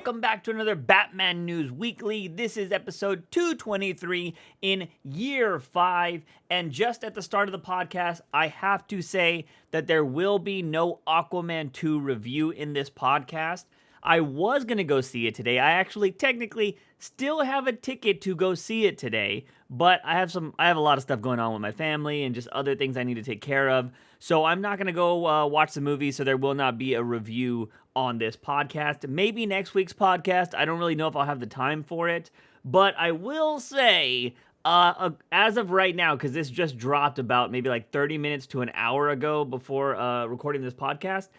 Welcome back to another Batman News Weekly. This is episode 223 in year 5. And just at the start of the podcast, I have to say that there will be no Aquaman 2 review in this podcast. I was going to go see it today. I actually technically still have a ticket to go see it today, but I have a lot of stuff going on with my family and just other things I need to take care of. So I'm not going to go watch the movie, so there will not be a review on this podcast. Maybe next week's podcast. I don't really know if I'll have the time for it, but I will say, as of right now, because this just dropped about maybe like 30 minutes to an hour ago before recording this podcast,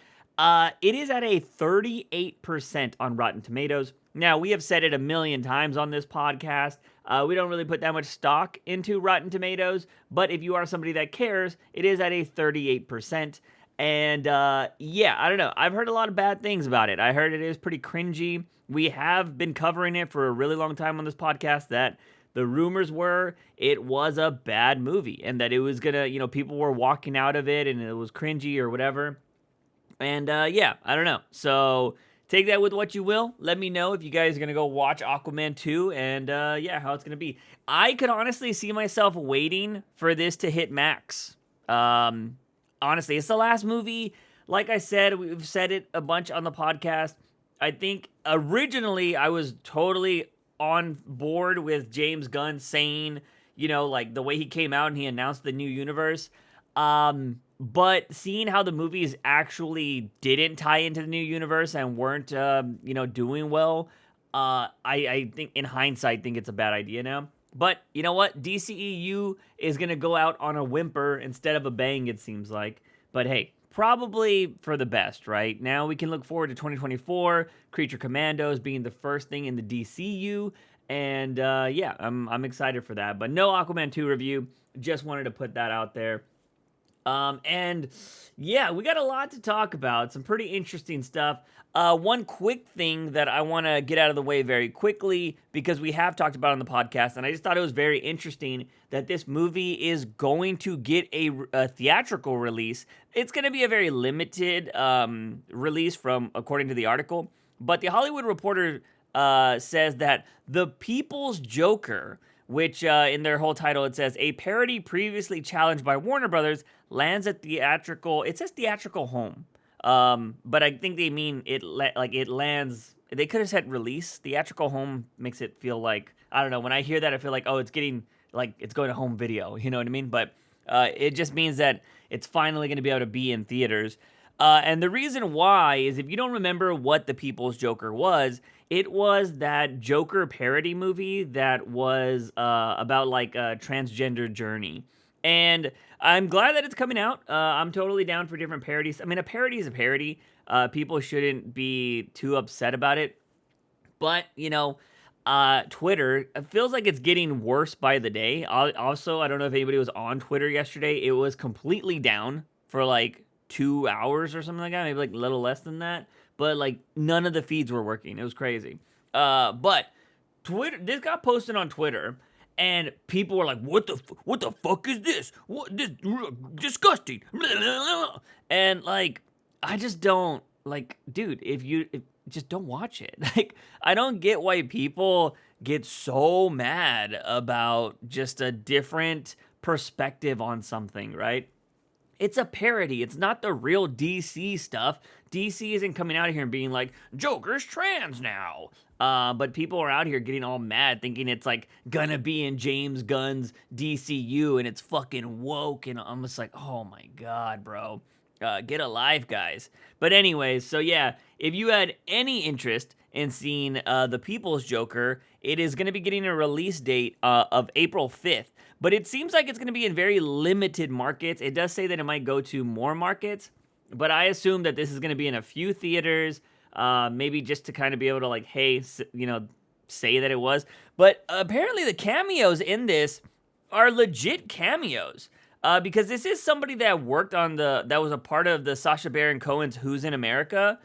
it is at a 38% on Rotten Tomatoes. Now, we have said it a million times on this podcast. We don't really put that much stock into Rotten Tomatoes, but if you are somebody that cares, it is at a 38%. And yeah, I don't know. I've heard a lot of bad things about it. I heard it is pretty cringy. We have been covering it for a really long time on this podcast that the rumors were it was a bad movie and that it was gonna, people were walking out of it and it was cringy or whatever. And yeah, I don't know. So take that with what you will. Let me know if you guys are going to go watch Aquaman 2 and yeah, how it's going to be. I could honestly see myself waiting for this to hit Max. Honestly, it's the last movie. Like I said, we've said it a bunch on the podcast. I think originally I was totally on board with James Gunn saying, like the way he came out and he announced the new universe. But seeing how the movies actually didn't tie into the new universe and weren't, doing well, I think in hindsight, think it's a bad idea now. But you know what? DCEU is going to go out on a whimper instead of a bang, it seems like. But hey, probably for the best, right? Now we can look forward to 2024, Creature Commandos being the first thing in the DCU. And yeah, I'm excited for that. But no Aquaman 2 review. Just wanted to put that out there. And yeah, we got a lot to talk about, some pretty interesting stuff. One quick thing that I want to get out of the way very quickly, because we have talked about it on the podcast, and I just thought it was very interesting that this movie is going to get a theatrical release. It's going to be a very limited release according to the article, but the Hollywood Reporter says that The People's Joker, which in their whole title it says, a parody previously challenged by Warner Brothers, lands at theatrical, it says theatrical home. But I think they mean it lands, they could have said release. Theatrical home makes it feel like, I don't know, when I hear that I feel like, oh, it's getting, like, it's going to home video, you know what I mean? But it just means that it's finally going to be able to be in theaters. And the reason why is, if you don't remember what The People's Joker was, it was that Joker parody movie that was about like a transgender journey. And I'm glad that it's coming out. I'm totally down for different parodies. I mean, a parody is a parody. People shouldn't be too upset about it. But, Twitter, it feels like it's getting worse by the day. Also, I don't know if anybody was on Twitter yesterday. It was completely down for like 2 hours or something like that, maybe like a little less than that, but like none of the feeds were working. It was crazy. But Twitter, this got posted on Twitter, and people were like, what the fuck is this? What this disgusting. And like, I just don't, like, dude, if just don't watch it. Like, I don't get why people get so mad about just a different perspective on something, right? It's a parody. It's not the real DC stuff. DC isn't coming out here and being like, Joker's trans now. But people are out here getting all mad thinking it's like gonna be in James Gunn's DCU and it's fucking woke. And I'm just like, oh my God, bro. Get alive, guys. But anyways, so yeah, if you had any interest in seeing The People's Joker, it is going to be getting a release date of April 5th. But it seems like it's going to be in very limited markets. It does say that it might go to more markets, but I assume that this is going to be in a few theaters, maybe just to kind of be able to like, hey, say that it was. But apparently the cameos in this are legit cameos. Because this is somebody that worked on that was a part of the Sacha Baron Cohen's Who's in America,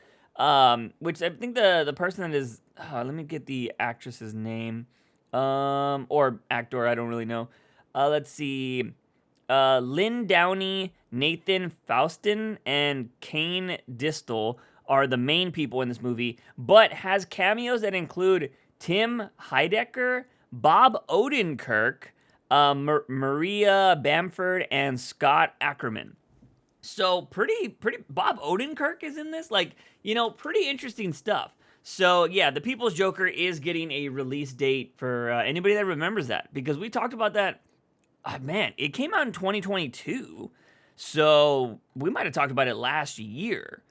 which I think the person that is, let me get the actress's name, or actor, I don't really know. Let's see, Lynn Downey, Nathan Faustin, and Kane Distel are the main people in this movie, but has cameos that include Tim Heidecker, Bob Odenkirk, Maria Bamford, and Scott Ackerman. So pretty. Bob Odenkirk is in this, pretty interesting stuff. So yeah, the People's Joker is getting a release date for anybody that remembers that, because we talked about that. Man, it came out in 2022, so we might have talked about it last year.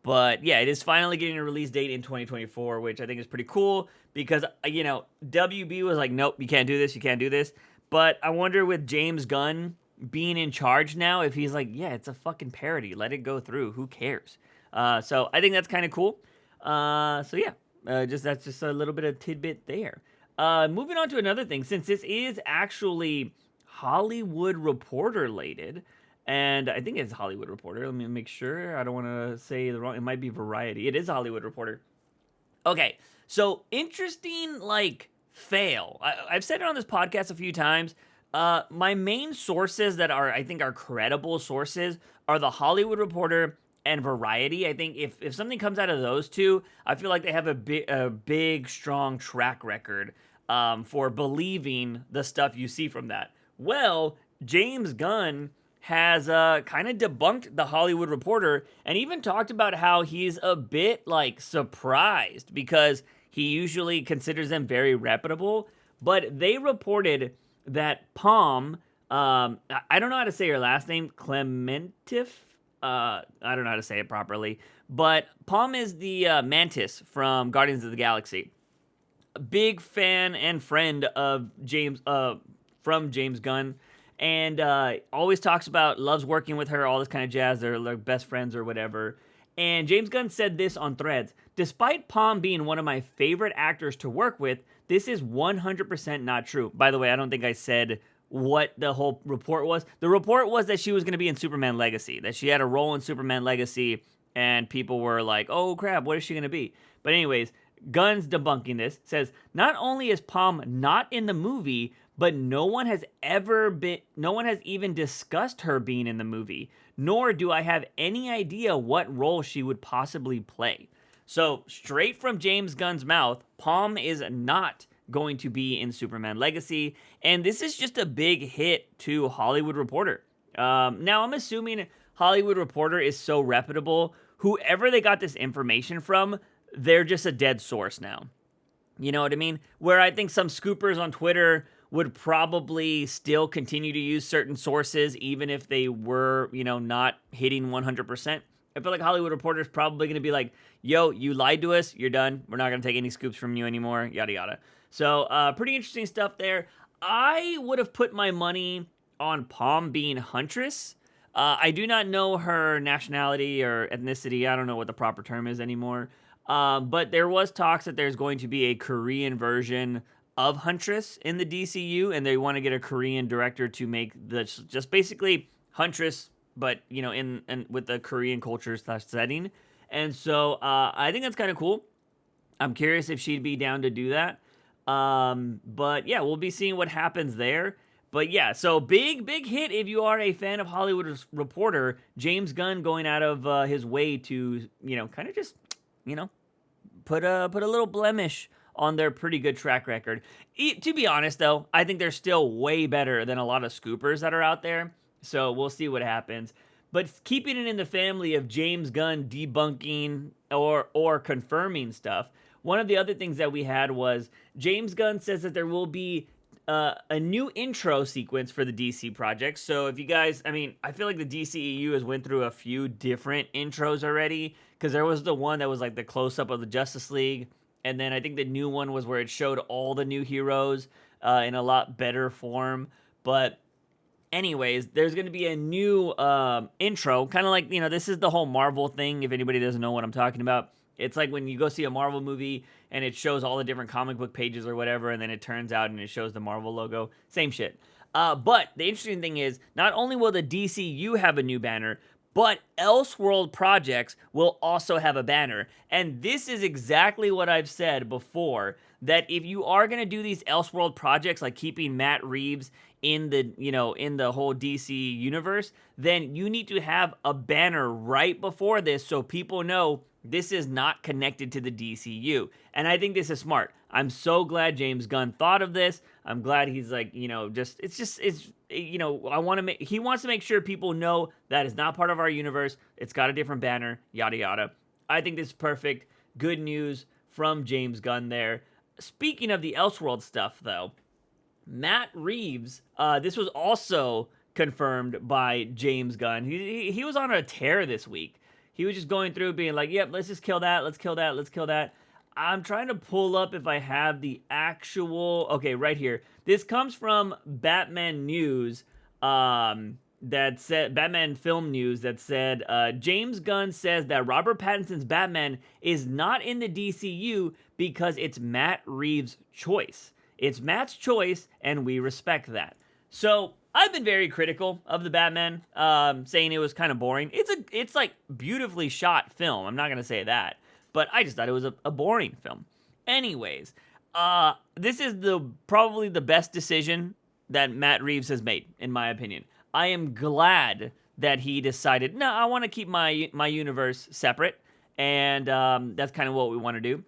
But yeah, it is finally getting a release date in 2024, which I think is pretty cool because, WB was like, nope, you can't do this, you can't do this. But I wonder with James Gunn being in charge now, if he's like, yeah, it's a fucking parody, let it go through, who cares? So I think that's kind of cool. That's just a little bit of tidbit there. Moving on to another thing, since this is actually Hollywood Reporter related, and I think it's Hollywood Reporter. Let me make sure. I don't want to say the wrong. It might be Variety. It is Hollywood Reporter. Okay, so interesting, fail. I've said it on this podcast a few times. My main sources that I think are credible sources are the Hollywood Reporter and Variety. I think if something comes out of those two, I feel like they have a big, strong track record for believing the stuff you see from that. Well, James Gunn has kind of debunked the Hollywood Reporter and even talked about how he's a bit surprised because he usually considers them very reputable. But they reported that Palm, I don't know how to say her last name, Clementif. I don't know how to say it properly, but Palm is the mantis from Guardians of the Galaxy. A big fan and friend of James Gunn. And always talks about, loves working with her, all this kind of jazz. They're like best friends or whatever. And James Gunn said this on Threads: despite Palm being one of my favorite actors to work with, this is 100% not true. By the way, I don't think I said what the whole report was. The report was that she was going to be in Superman Legacy, that she had a role in Superman Legacy, and people were like, oh crap, what is she going to be? But anyways, Gunn's debunking this, says, not only is Palm not in the movie, but no one has even discussed her being in the movie, nor do I have any idea what role she would possibly play. So, straight from James Gunn's mouth, Palm is not going to be in Superman Legacy, and this is just a big hit to Hollywood Reporter. Now, I'm assuming Hollywood Reporter is so reputable, whoever they got this information from, they're just a dead source now. You know what I mean? Where I think some scoopers on Twitter would probably still continue to use certain sources, even if they were, not hitting 100%. I feel like Hollywood Reporter is probably going to be like, yo, you lied to us, you're done. We're not going to take any scoops from you anymore, yada, yada. So, pretty interesting stuff there. I would have put my money on Palm being Huntress. I do not know her nationality or ethnicity. I don't know what the proper term is anymore. But there was talks that there's going to be a Korean version of Huntress in the DCU, and they want to get a Korean director to make just basically Huntress, but in with the Korean culture / setting. And so I think that's kind of cool. I'm curious if she'd be down to do that. But yeah, we'll be seeing what happens there. But yeah, so big hit if you are a fan of Hollywood Reporter. James Gunn going out of his way to kind of just put a little blemish on their pretty good track record. To be honest, though, I think they're still way better than a lot of scoopers that are out there. So we'll see what happens. But keeping it in the family of James Gunn debunking or confirming stuff, one of the other things that we had was James Gunn says that there will be a new intro sequence for the DC project. So if you guys, I feel like the DCEU has went through a few different intros already, because there was the one that was like the close-up of the Justice League, and then I think the new one was where it showed all the new heroes in a lot better form. But anyways, there's going to be a new intro, kind of like, this is the whole Marvel thing, if anybody doesn't know what I'm talking about. It's like when you go see a Marvel movie and it shows all the different comic book pages or whatever, and then it turns out and it shows the Marvel logo. Same shit. But the interesting thing is, not only will the DCU have a new banner, but Elseworld projects will also have a banner. And this is exactly what I've said before, that if you are going to do these Elseworld projects, like keeping Matt Reeves in the, in the whole DC universe, then you need to have a banner right before this so people know this is not connected to the DCU. And I think this is smart. I'm so glad James Gunn thought of this. I'm glad he's like, he wants to make sure people know that is not part of our universe. It's got a different banner, yada, yada. I think this is perfect. Good news from James Gunn there. Speaking of the Elseworld stuff, though, Matt Reeves, this was also confirmed by James Gunn. He was on a tear this week. He was just going through being like, yep, let's just kill that, let's kill that, let's kill that. I'm trying to pull up if I have the actual... Okay, right here. This comes from Batman News, that said, Batman Film News, that said, James Gunn says that Robert Pattinson's Batman is not in the DCU because it's Matt Reeves' choice. It's Matt's choice, and we respect that. So I've been very critical of the Batman, saying it was kind of boring. It's like beautifully shot film. I'm not gonna say that, but I just thought it was a boring film. Anyways, this is probably the best decision that Matt Reeves has made, in my opinion. I am glad that he decided, no, I want to keep my universe separate, and that's kind of what we want to do.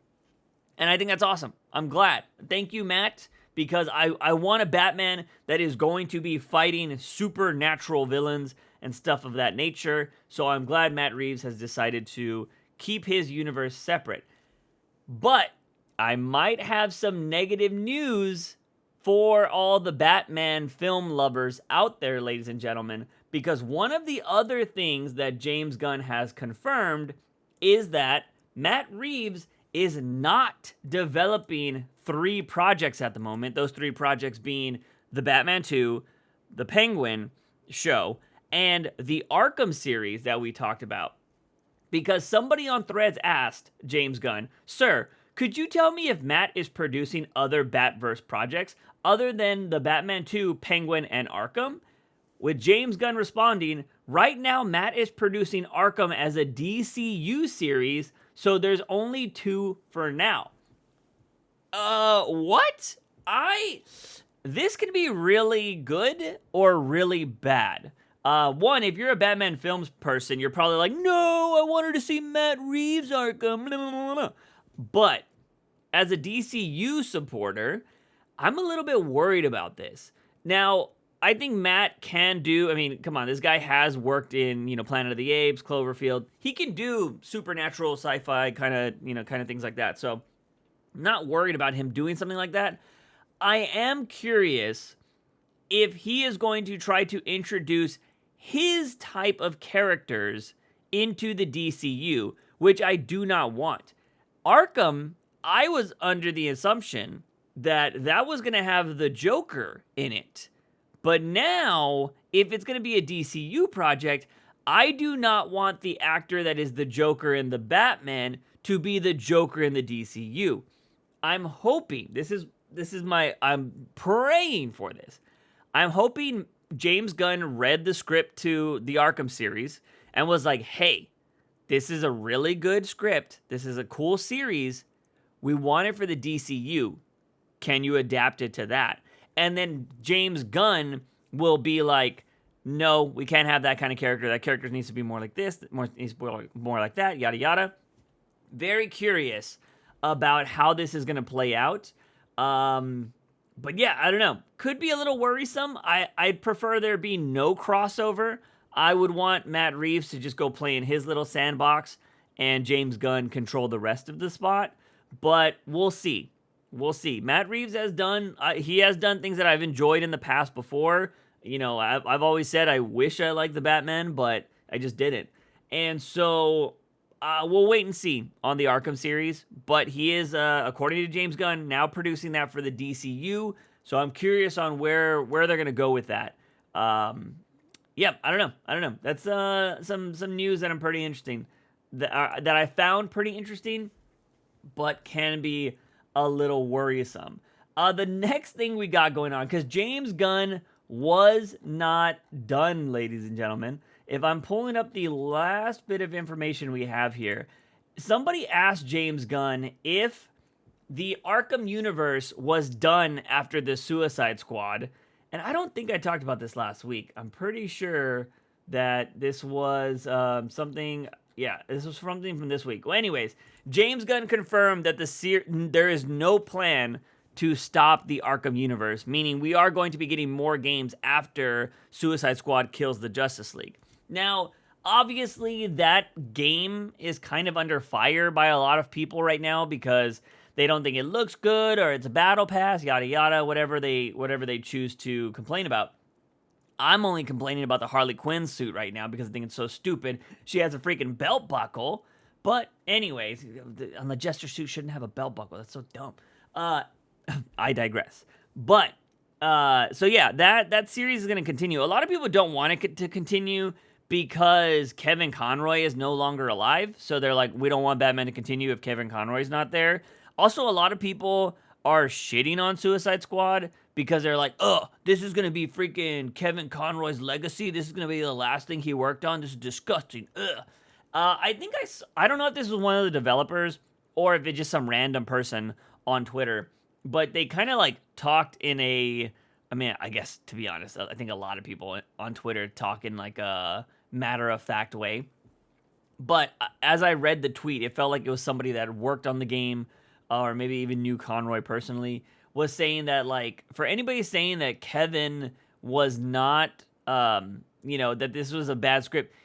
And I think that's awesome. I'm glad. Thank you, Matt, because I want a Batman that is going to be fighting supernatural villains and stuff of that nature. So I'm glad Matt Reeves has decided to keep his universe separate. But I might have some negative news for all the Batman film lovers out there, ladies and gentlemen, because one of the other things that James Gunn has confirmed is that Matt Reeves is not developing 3 projects at the moment. Those 3 projects being the Batman 2, the Penguin show, and the Arkham series that we talked about. Because somebody on Threads asked James Gunn, sir, could you tell me if Matt is producing other Batverse projects other than the Batman 2, Penguin, and Arkham? With James Gunn responding, right now Matt is producing Arkham as a DCU series, so there's only 2 for now. What? This can be really good or really bad. One, if you're a Batman Films person, you're probably like, no, I wanted to see Matt Reeves Arkham, blah, blah, blah, blah. But as a DCU supporter, I'm a little bit worried about this. Now, I think Matt can do, come on, this guy has worked in, Planet of the Apes, Cloverfield. He can do supernatural sci-fi kind of things like that. So I'm not worried about him doing something like that. I am curious if he is going to try to introduce his type of characters into the DCU, which I do not want. Arkham, I was under the assumption that was going to have the Joker in it. But now, if it's going to be a DCU project, I do not want the actor that is the Joker in the Batman to be the Joker in the DCU. I'm hoping, I'm praying for this. I'm hoping James Gunn read the script to the Arkham series and was like, hey, this is a really good script. This is a cool series. We want it for the DCU. Can you adapt it to that? And then James Gunn will be like, no, we can't have that kind of character. That character needs to be more like this, needs to be more like that, yada, yada. Very curious about how this is going to play out. But yeah, I don't know. Could be a little worrisome. I'd prefer there be no crossover. I would want Matt Reeves to just go play in his little sandbox and James Gunn control the rest of the spot. But we'll see. We'll see. Matt Reeves has done things that I've enjoyed in the past before. I've always said I wish I liked the Batman, but I just didn't. And so we'll wait and see on the Arkham series. But he is, according to James Gunn, now producing that for the DCU. So I'm curious on where they're going to go with that. Yeah, I don't know. That's some news that I'm pretty interesting, that I found pretty interesting, but can be a little worrisome. The next thing we got going on, because James Gunn was not done, ladies and gentlemen. If I'm pulling up the last bit of information we have here, somebody asked James Gunn if the Arkham universe was done after the Suicide Squad. And I don't think I talked about this last week. I'm pretty sure that this was something. Yeah, this was something from this week. Well, anyways, James Gunn confirmed that there is no plan to stop the Arkham universe, meaning we are going to be getting more games after Suicide Squad kills the Justice League. Now, obviously, that game is kind of under fire by a lot of people right now because they don't think it looks good or it's a battle pass, yada yada, whatever they choose to complain about. I'm only complaining about the Harley Quinn suit right now because I think it's so stupid. She has a freaking belt buckle. But anyways, on the Jester suit shouldn't have a belt buckle. That's so dumb. I digress. But so yeah, that series is going to continue. A lot of people don't want it to continue because Kevin Conroy is no longer alive. So they're like, we don't want Batman to continue if Kevin Conroy's not there. Also, a lot of people are shitting on Suicide Squad because they're like, oh, this is going to be freaking Kevin Conroy's legacy. This is going to be the last thing he worked on. This is disgusting. Ugh. I don't know if this was one of the developers or if it's just some random person on Twitter, but they kind of like talked in I guess, to be honest, I think a lot of people on Twitter talk in like a matter-of-fact way. But as I read the tweet, it felt like it was somebody that worked on the game or maybe even knew Conroy personally, was saying that, like, for anybody saying that Kevin was not, that this was a bad script,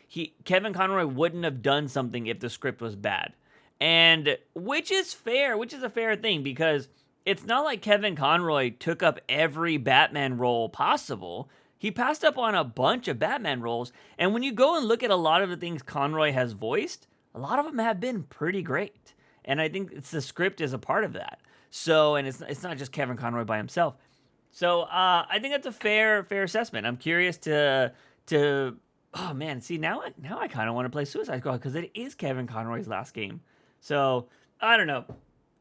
Kevin Conroy wouldn't have done something if the script was bad. And which is a fair thing, because it's not like Kevin Conroy took up every Batman role possible. He passed up on a bunch of Batman roles, and when you go and look at a lot of the things Conroy has voiced, a lot of them have been pretty great. And I think the script is a part of that. So, and it's not just Kevin Conroy by himself. So, I think that's a fair assessment. I'm curious to oh man, see now I kind of want to play Suicide Squad because it is Kevin Conroy's last game. So, I don't know.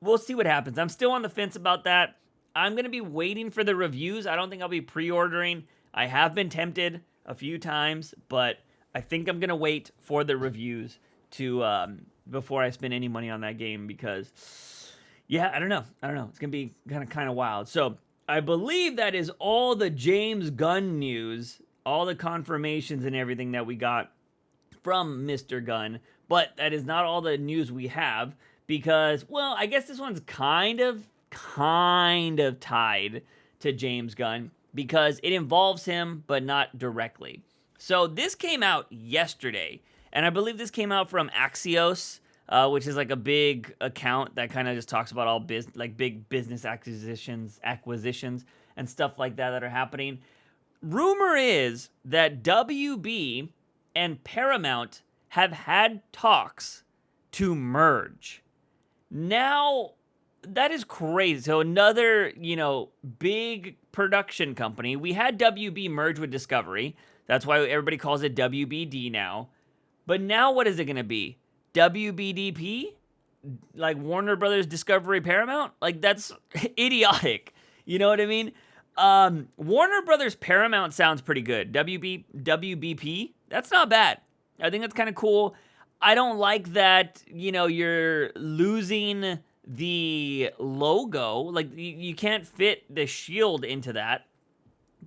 We'll see what happens. I'm still on the fence about that. I'm going to be waiting for the reviews. I don't think I'll be pre-ordering. I have been tempted a few times, but I think I'm going to wait for the reviews to before I spend any money on that game because, yeah, I don't know. It's going to be kind of wild. So I believe that is all the James Gunn news, all the confirmations and everything that we got from Mr. Gunn. But that is not all the news we have because, well, I guess this one's kind of tied to James Gunn because it involves him, but not directly. So this came out yesterday. And I believe this came out from Axios, which is like a big account that kind of just talks about all big business acquisitions and stuff like that are happening. Rumor is that WB and Paramount have had talks to merge. Now, that is crazy. So another, big production company. We had WB merge with Discovery. That's why everybody calls it WBD now. But now what is it going to be? WBDP? Like Warner Brothers Discovery Paramount? Like, that's idiotic. You know what I mean? Warner Brothers Paramount sounds pretty good. WBP? That's not bad. I think that's kind of cool. I don't like that, you're losing the logo. Like, you can't fit the shield into that.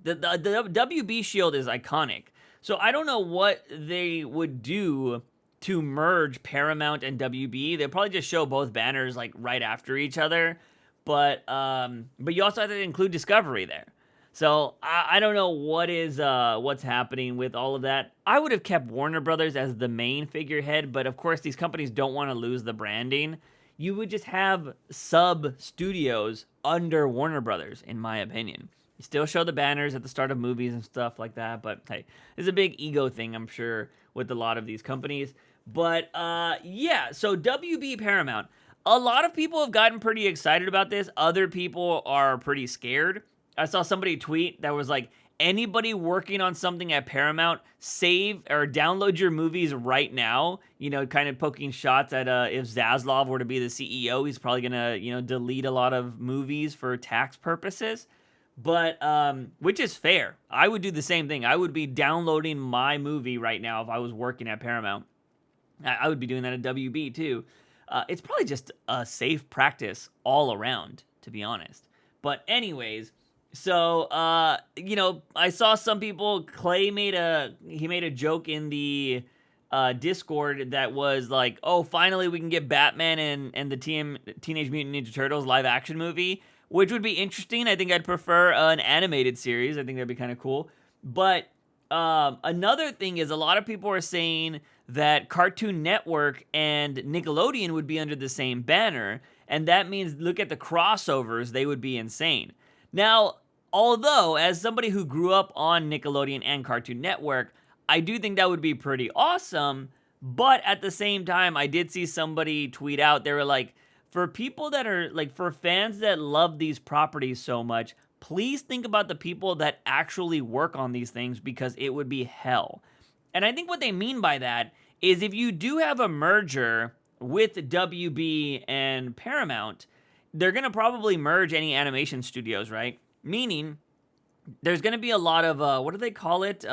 The WB shield is iconic. So I don't know what they would do to merge Paramount and WB. They'll probably just show both banners like right after each other. But you also have to include Discovery there. So I don't know what's happening with all of that. I would have kept Warner Brothers as the main figurehead, but of course these companies don't want to lose the branding. You would just have sub studios under Warner Brothers, in my opinion. You still show the banners at the start of movies and stuff like that, but hey, there's a big ego thing, I'm sure, with a lot of these companies. But yeah, so WB Paramount. A lot of people have gotten pretty excited about this. Other people are pretty scared. I saw somebody tweet that was like, anybody working on something at Paramount, save or download your movies right now. Kind of poking shots at if Zaslav were to be the CEO, he's probably going to, delete a lot of movies for tax purposes. But, which is fair. I would do the same thing. I would be downloading my movie right now if I was working at Paramount. I would be doing that at WB too. It's probably just a safe practice all around, to be honest. But anyways, so I saw some people. Clay made a joke in the Discord that was like, "Oh, finally we can get Batman and the Teenage Mutant Ninja Turtles live action movie," which would be interesting. I think I'd prefer an animated series. I think that'd be kind of cool. But another thing is, a lot of people are saying that Cartoon Network and Nickelodeon would be under the same banner, and that means look at the crossovers, they would be insane. Now, although as somebody who grew up on Nickelodeon and Cartoon Network, I do think that would be pretty awesome, but at the same time, I did see somebody tweet out, they were like, for people that are, like, for fans that love these properties so much, please think about the people that actually work on these things, because it would be hell. And I think what they mean by that is if you do have a merger with WB and Paramount, they're going to probably merge any animation studios, right? Meaning there's going to be a lot of, what do they call it?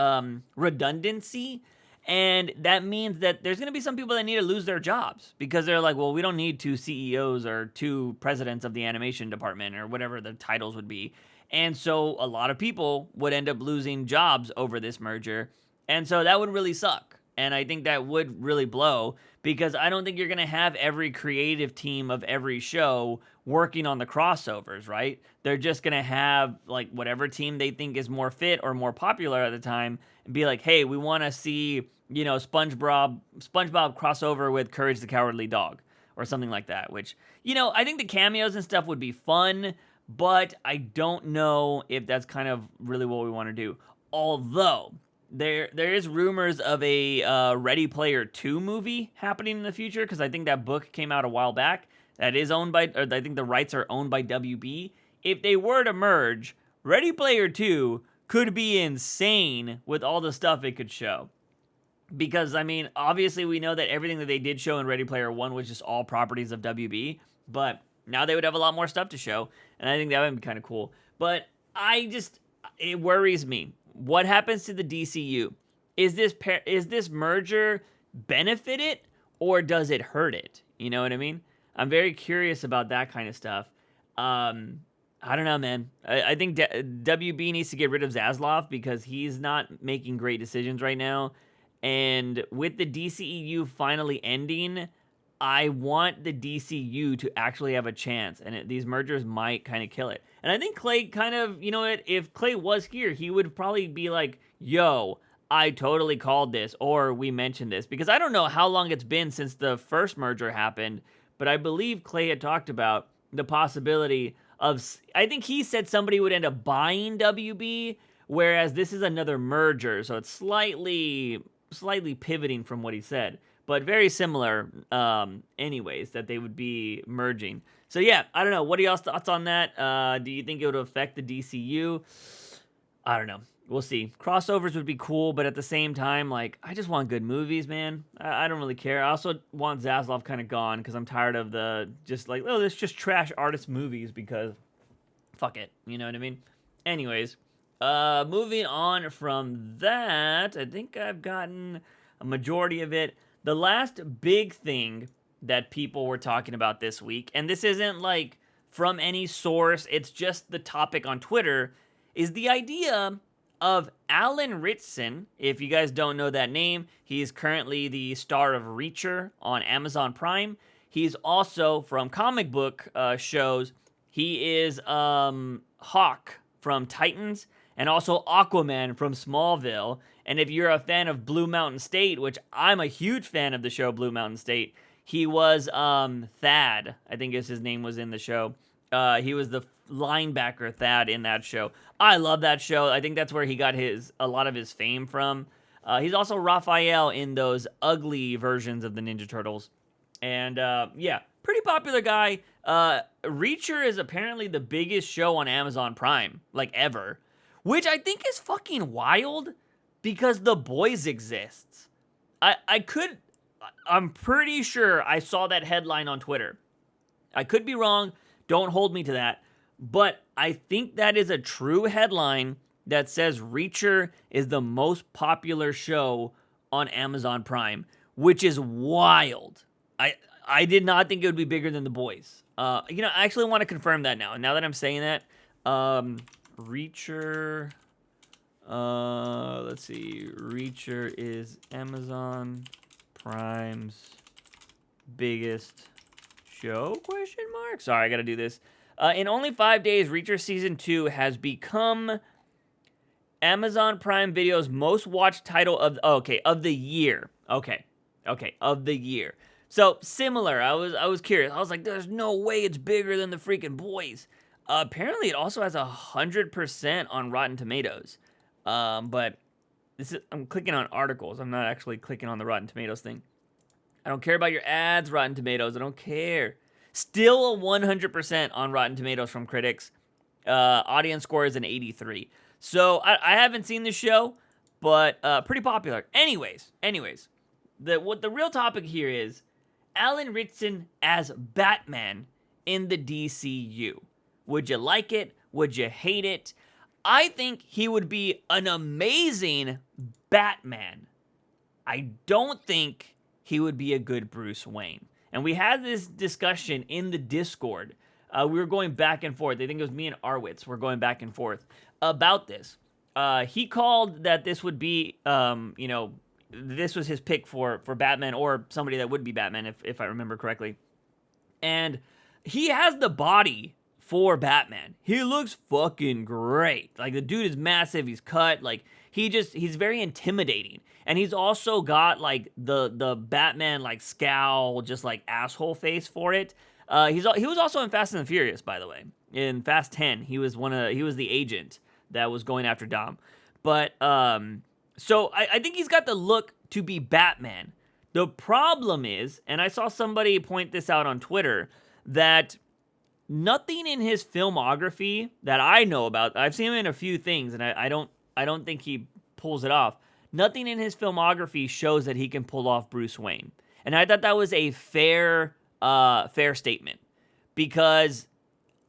Redundancy. And that means that there's going to be some people that need to lose their jobs because they're like, well, we don't need 2 CEOs or 2 presidents of the animation department or whatever the titles would be. And so a lot of people would end up losing jobs over this merger. And so that would really suck. And I think that would really blow, because I don't think you're going to have every creative team of every show working on the crossovers, right? They're just going to have like whatever team they think is more fit or more popular at the time and be like, hey, we want to see, SpongeBob crossover with Courage the Cowardly Dog or something like that, which, I think the cameos and stuff would be fun, but I don't know if that's kind of really what we want to do. Although there is rumors of a Ready Player 2 movie happening in the future, because I think that book came out a while back. That is owned by, or I think the rights are owned by WB. If they were to merge, Ready Player 2 could be insane with all the stuff it could show. Because, obviously we know that everything that they did show in Ready Player 1 was just all properties of WB, but now they would have a lot more stuff to show, and I think that would be kind of cool. But it worries me. What happens to the DCU? Is this merger benefit it, or does it hurt it? You know what I mean? I'm very curious about that kind of stuff. I don't know, man. I think WB needs to get rid of Zaslav because he's not making great decisions right now. And with the DCEU finally ending, I want the DCU to actually have a chance, and these mergers might kind of kill it. And I think Clay kind of, if Clay was here, he would probably be like, yo, I totally called this, or we mentioned this, because I don't know how long it's been since the first merger happened, but I believe Clay had talked about the possibility of, I think he said somebody would end up buying WB, whereas this is another merger, so it's slightly pivoting from what he said. But very similar, anyways, that they would be merging. So yeah, I don't know. What are y'all's thoughts on that? Do you think it would affect the DCU? I don't know. We'll see. Crossovers would be cool, but at the same time, I just want good movies, man. I don't really care. I also want Zaslav kind of gone because I'm tired of let's just trash artist movies because fuck it. You know what I mean? Anyways, moving on from that, I think I've gotten a majority of it. The last big thing that people were talking about this week, and this isn't from any source, it's just the topic on Twitter, is the idea of Alan Ritchson. If you guys don't know that name, he's currently the star of Reacher on Amazon Prime. He's also from comic book shows. He is Hawk from Titans and also Aquaman from Smallville. And if you're a fan of Blue Mountain State, which I'm a huge fan of the show Blue Mountain State, he was Thad, I think his name was in the show. He was the linebacker Thad in that show. I love that show. I think that's where he got a lot of his fame from. He's also Raphael in those ugly versions of the Ninja Turtles. And pretty popular guy. Reacher is apparently the biggest show on Amazon Prime, ever. Which I think is fucking wild. Because The Boys exists. I'm pretty sure I saw that headline on Twitter. I could be wrong. Don't hold me to that. But I think that is a true headline that says Reacher is the most popular show on Amazon Prime, which is wild. I did not think it would be bigger than The Boys. I actually want to confirm that now. Now that I'm saying that, Reacher. Let's see. Reacher is Amazon Prime's biggest show? Question mark. Sorry, I gotta do this. In only 5 days, Reacher Season 2 has become Amazon Prime Video's most watched title of the year. Okay, of the year. So similar. I was curious. I was like, there's no way it's bigger than the freaking Boys. Apparently, it also has 100% on Rotten Tomatoes. But I'm clicking on articles. I'm not actually clicking on the Rotten Tomatoes thing. I don't care about your ads, Rotten Tomatoes. I don't care. Still a 100% on Rotten Tomatoes from critics. Audience score is an 83. So I haven't seen the show, but pretty popular. Anyways, what the real topic here is Alan Ritchson as Batman in the DCU. Would you like it? Would you hate it? I think he would be an amazing Batman. I don't think he would be a good Bruce Wayne. And we had this discussion in the Discord. We were going back and forth. I think it was me and Arwitz were going back and forth about this. He called that this would be, this was his pick for Batman, or somebody that would be Batman, if I remember correctly. And he has the body for Batman. He looks fucking great. Like, the dude is massive. He's cut. Like, he's very intimidating. And he's also got, like, the Batman, like, scowl, just, like, asshole face for it. He was also in Fast and the Furious, by the way. In Fast 10, he was the agent that was going after Dom. But, so I think he's got the look to be Batman. The problem is, and I saw somebody point this out on Twitter, that nothing in his filmography that I know about, I've seen him in a few things, and I don't think he pulls it off. Nothing in his filmography shows that he can pull off Bruce Wayne. And I thought that was a fair statement, because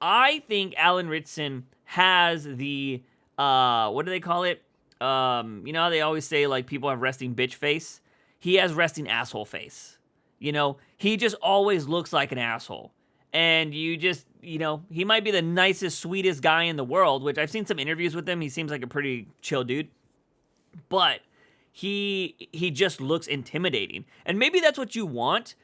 I think Alan Ritchson has the, what do they call it? How they always say, like, people have resting bitch face? He has resting asshole face. He just always looks like an asshole. And you just, he might be the nicest, sweetest guy in the world, which I've seen some interviews with him. He seems like a pretty chill dude. But he just looks intimidating. And maybe that's what you want,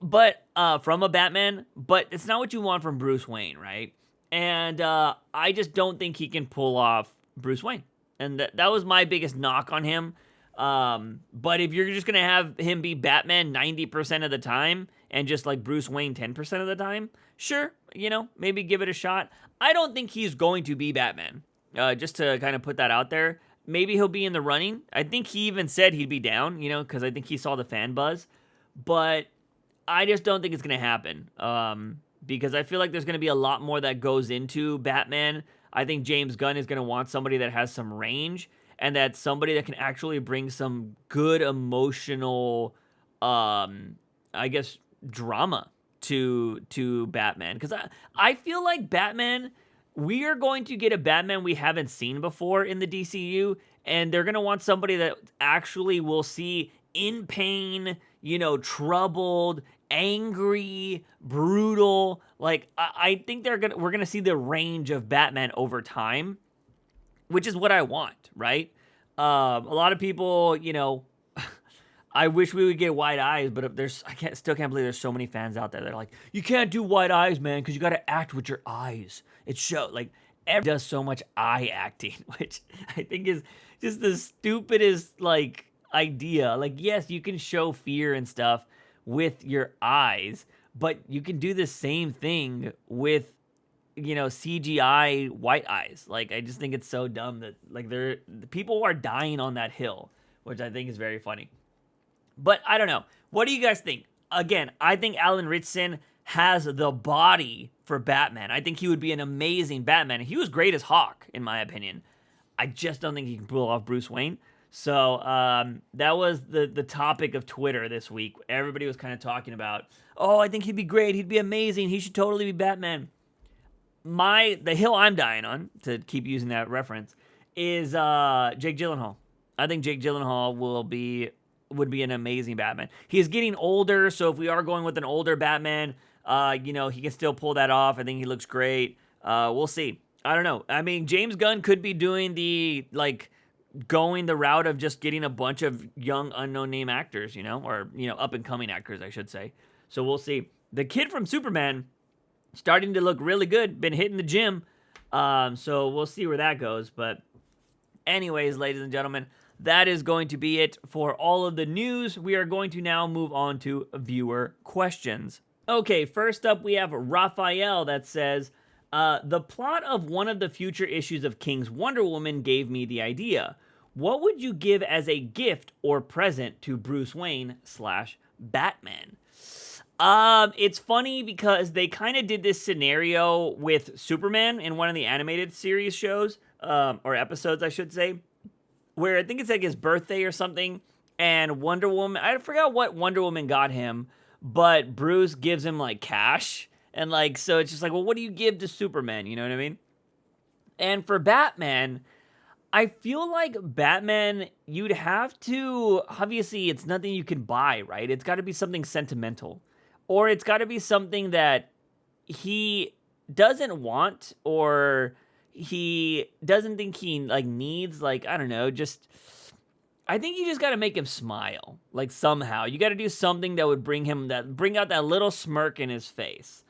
but from a Batman, but it's not what you want from Bruce Wayne, right? And I just don't think he can pull off Bruce Wayne. And that was my biggest knock on him. But if you're just going to have him be Batman 90% of the time and just like Bruce Wayne 10% of the time, sure, maybe give it a shot. I don't think he's going to be Batman. Just to kind of put that out there. Maybe he'll be in the running. I think he even said he'd be down, because I think he saw the fan buzz. But I just don't think it's going to happen. Because I feel like there's going to be a lot more that goes into Batman. I think James Gunn is going to want somebody that has some range, and that's somebody that can actually bring some good emotional, drama to Batman. Because I feel like Batman, we are going to get a Batman we haven't seen before in the DCU, and they're going to want somebody that actually will see in pain, troubled, angry, brutal. Like, I think we're gonna see the range of Batman over time, which is what I want, right? A lot of people, I wish we would get white eyes, but still can't believe there's so many fans out there that are like, you can't do white eyes, man, because you got to act with your eyes. It shows, like, everyone does so much eye acting, which I think is just the stupidest, like, idea. Like, yes, you can show fear and stuff with your eyes, but you can do the same thing with, CGI white eyes. Like, I just think it's so dumb that, like, the people are dying on that hill, which I think is very funny. But I don't know. What do you guys think? Again, I think Alan Ritchson has the body for Batman. I think he would be an amazing Batman. He was great as Hawk, in my opinion. I just don't think he can pull off Bruce Wayne. So that was the topic of Twitter this week. Everybody was kind of talking about, I think he'd be great. He'd be amazing. He should totally be Batman. The hill I'm dying on, to keep using that reference, is Jake Gyllenhaal. I think Jake Gyllenhaal will be would be an amazing Batman. He is getting older, so if we are going with an older Batman, he can still pull that off. I think he looks great. We'll see. I don't know. I mean, James Gunn could be doing going the route of just getting a bunch of young unknown name actors, or up and coming actors, I should say. So we'll see. The kid from Superman starting to look really good. Been hitting the gym. So we'll see where that goes. But anyways, ladies and gentlemen, that is going to be it for all of the news. We are going to now move on to viewer questions. Okay, first up we have Raphael that says, the plot of one of the future issues of King's Wonder Woman gave me the idea. What would you give as a gift or present to Bruce Wayne / Batman? It's funny because they kind of did this scenario with Superman in one of the animated series shows, or episodes, I should say, where I think it's like his birthday or something, and Wonder Woman, I forgot what Wonder Woman got him, but Bruce gives him like cash. And so it's just like, well, what do you give to Superman? You know what I mean? And for Batman, I feel like Batman, you'd have to, obviously it's nothing you can buy, right? It's got to be something sentimental, or it's got to be something that he doesn't want, or he doesn't think he needs, I don't know, I think you just got to make him smile, somehow. You got to do something that would bring out that little smirk in his face.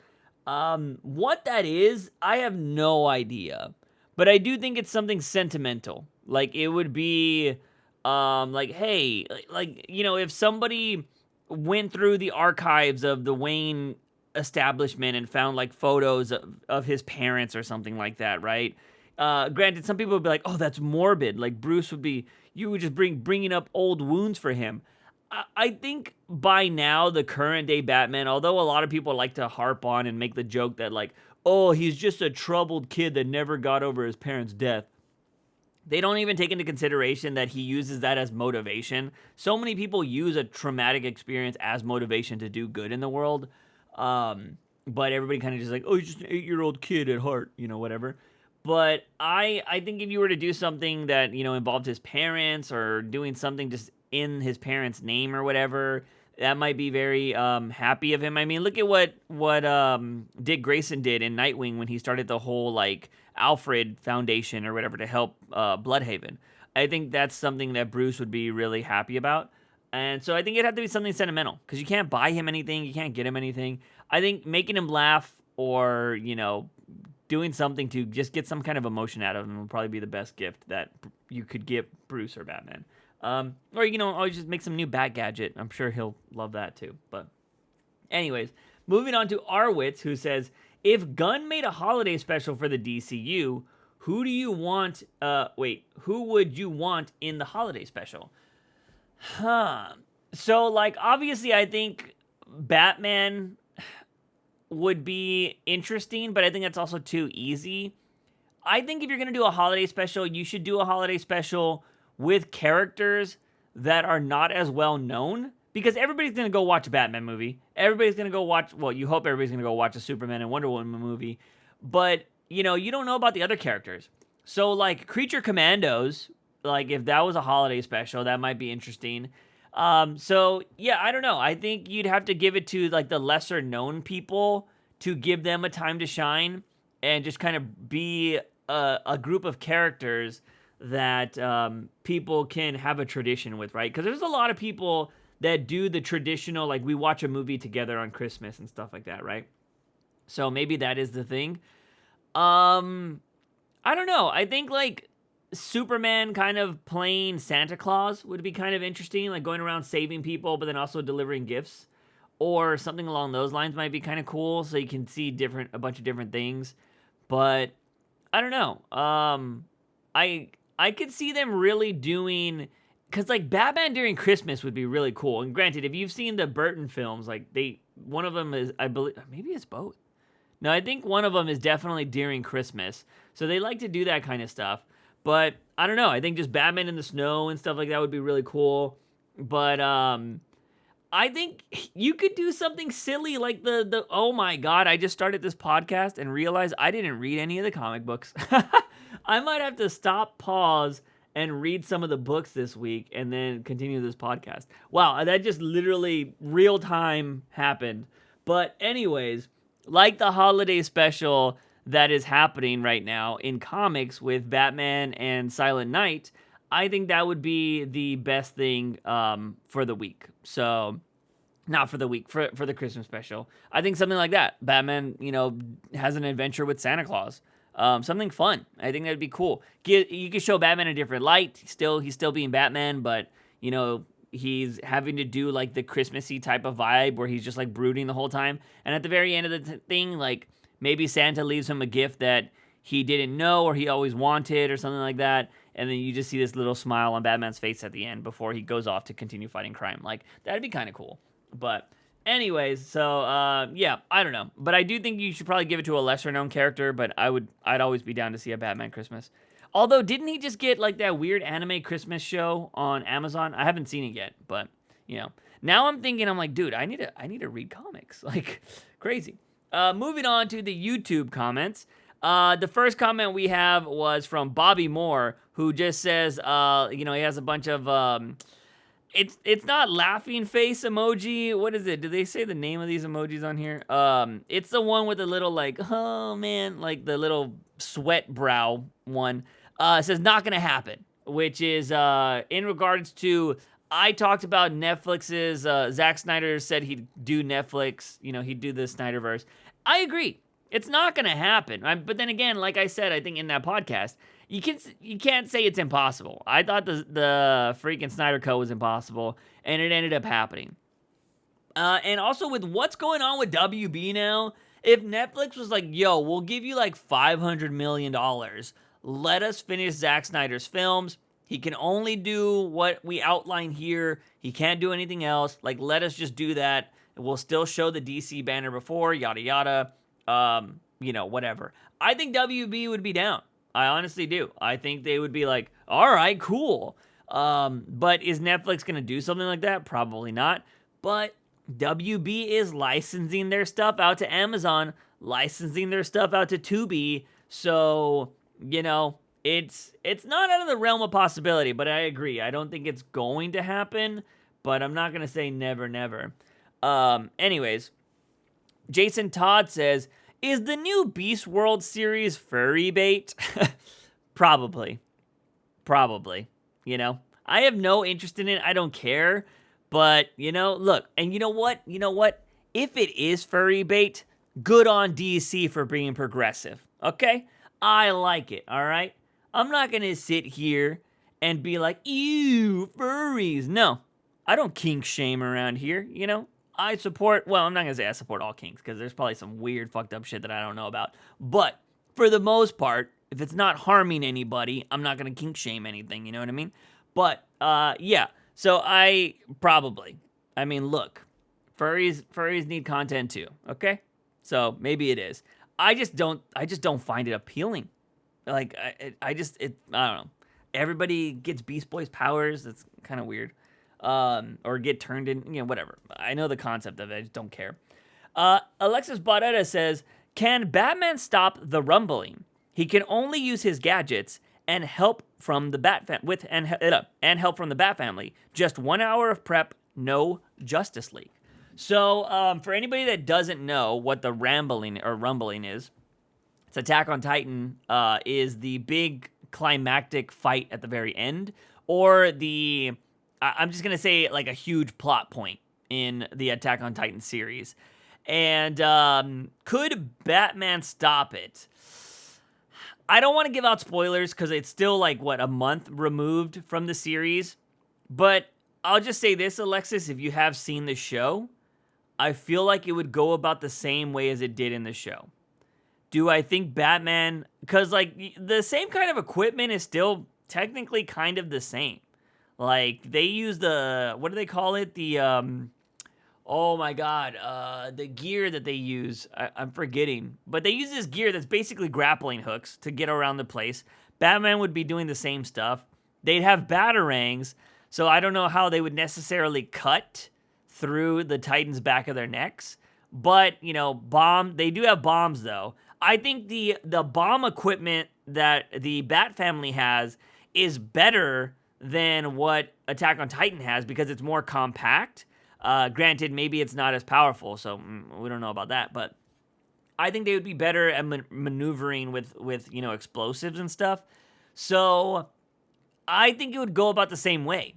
What that is, I have no idea, but I do think it's something sentimental. It would be, hey, if somebody went through the archives of the Wayne establishment and found photos of his parents or something like that, right? Granted, some people would be like, oh, that's morbid. Bruce would be, you would just bringing up old wounds for him. I think by now, the current day Batman, although a lot of people like to harp on and make the joke that oh, he's just a troubled kid that never got over his parents' death, they don't even take into consideration that he uses that as motivation. So many people use a traumatic experience as motivation to do good in the world. But everybody kind of just oh, he's just an 8-year-old kid at heart, whatever. But I think if you were to do something that, involved his parents, or doing something just in his parents' name or whatever, that might be very happy of him. I mean, look at what Dick Grayson did in Nightwing when he started the whole Alfred Foundation or whatever to help Bloodhaven. I think that's something that Bruce would be really happy about. And so I think it'd have to be something sentimental, because you can't buy him anything, you can't get him anything. I think making him laugh, or doing something to just get some kind of emotion out of him would probably be the best gift that you could give Bruce or Batman. Or, always just make some new bat gadget. I'm sure he'll love that too. But anyways, moving on to Arwitz, who says, if Gunn made a holiday special for the DCU, who do you want, who would you want in the holiday special? So, obviously I think Batman would be interesting, but I think that's also too easy. I think if you're going to do a holiday special, you should do a holiday special with characters that are not as well known, because everybody's going to go watch a Batman movie. Everybody's going to go watch, well, you hope everybody's going to go watch a Superman and Wonder Woman movie, but, you don't know about the other characters. So, Creature Commandos, if that was a holiday special, that might be interesting. So, yeah, I don't know. I think you'd have to give it to, the lesser known people to give them a time to shine, and just kind of be a group of characters that people can have a tradition with, right? Because there's a lot of people that do the traditional, we watch a movie together on Christmas and stuff like that, right? So maybe that is the thing. I don't know. I think, Superman kind of playing Santa Claus would be kind of interesting, going around saving people, but then also delivering gifts, or something along those lines might be kind of cool, so you can see a bunch of different things. But I don't know. I could see them really doing, because Batman during Christmas would be really cool. And granted, if you've seen the Burton films, one of them is, I believe, maybe it's both. No, I think one of them is definitely during Christmas. So they like to do that kind of stuff. But I don't know. I think just Batman in the snow and stuff like that would be really cool. But I think you could do something silly like the oh my God, I just started this podcast and realized I didn't read any of the comic books. I might have to stop, pause, and read some of the books this week and then continue this podcast. Wow, that just literally real time happened. But anyways, like the holiday special that is happening right now in comics with Batman and Silent Night, I think that would be the best thing for the week. So, not for the week, for the Christmas special. I think something like that. Batman, has an adventure with Santa Claus. Something fun. I think that'd be cool. You could show Batman a different light. He's still being Batman, but, he's having to do like the Christmassy type of vibe where he's just like brooding the whole time. And at the very end of the thing, like maybe Santa leaves him a gift that he didn't know or he always wanted or something like that. And then you just see this little smile on Batman's face at the end before he goes off to continue fighting crime. Like, that'd be kind of cool. But anyways, so yeah, I don't know. But I do think you should probably give it to a lesser known character, but I'd always be down to see a Batman Christmas. Although, didn't he just get like that weird anime Christmas show on Amazon? I haven't seen it yet, but now I'm thinking, I'm like, dude, I need to read comics. Like, crazy. Moving on to the YouTube comments. The first comment we have was from Bobby Moore, who just says, he has a bunch of, it's not laughing face emoji. What is it? Do they say the name of these emojis on here? It's the one with the little, like, oh man, like the little sweat brow one. It says not gonna happen, which is, in regards to, I talked about Netflix's, Zack Snyder said he'd do Netflix, he'd do the Snyderverse. I agree. It's not going to happen. But then again, like I said, I think in that podcast, you can't say it's impossible. I thought the freaking Snyder Cut was impossible, and it ended up happening. And also with what's going on with WB now, if Netflix was like, yo, we'll give you like $500 million, let us finish Zack Snyder's films. He can only do what we outline here. He can't do anything else. Like, let us just do that. We'll still show the DC banner before, yada, yada. Whatever. I think WB would be down. I honestly do. I think they would be like, all right, cool. But is Netflix going to do something like that? Probably not. But WB is licensing their stuff out to Amazon, licensing their stuff out to Tubi. So, it's not out of the realm of possibility, but I agree. I don't think it's going to happen, but I'm not going to say never, never. Anyways, Jason Todd says, is the new Beast World series furry bait? Probably. I have no interest in it. I don't care. But, look, and you know what? If it is furry bait, good on DC for being progressive, okay? I like it, all right? I'm not going to sit here and be like, ew, furries. No, I don't kink shame around here, I support, well, I'm not going to say I support all kinks, because there's probably some weird fucked up shit that I don't know about. But for the most part, if it's not harming anybody, I'm not going to kink shame anything, you know what I mean? But, yeah, so look, furries need content too, okay? So maybe it is. I just don't find it appealing. Like, I don't know. Everybody gets Beast Boy's powers. That's kind of weird. Or get turned in, whatever. I know the concept of it. I just don't care. Alexis Barrera says, can Batman stop the rumbling? He can only use his gadgets and help from the help from the Bat family. Just 1 hour of prep, no Justice League. So, for anybody that doesn't know what the rumbling is, it's Attack on Titan is the big climactic fight at the very end, or I'm just going to say like a huge plot point in the Attack on Titan series. And could Batman stop it? I don't want to give out spoilers because it's still like, a month removed from the series. But I'll just say this, Alexis, if you have seen the show, I feel like it would go about the same way as it did in the show. Do I think Batman, because like the same kind of equipment is still technically kind of the same. Like they use what do they call it? The gear that they use, I'm forgetting. But they use this gear that's basically grappling hooks to get around the place. Batman would be doing the same stuff. They'd have batarangs, so I don't know how they would necessarily cut through the Titans' back of their necks. But, they do have bombs, though. I think the bomb equipment that the Bat family has is better than what Attack on Titan has because it's more compact. Granted, maybe it's not as powerful, so we don't know about that, but I think they would be better at maneuvering with explosives and stuff. So I think it would go about the same way.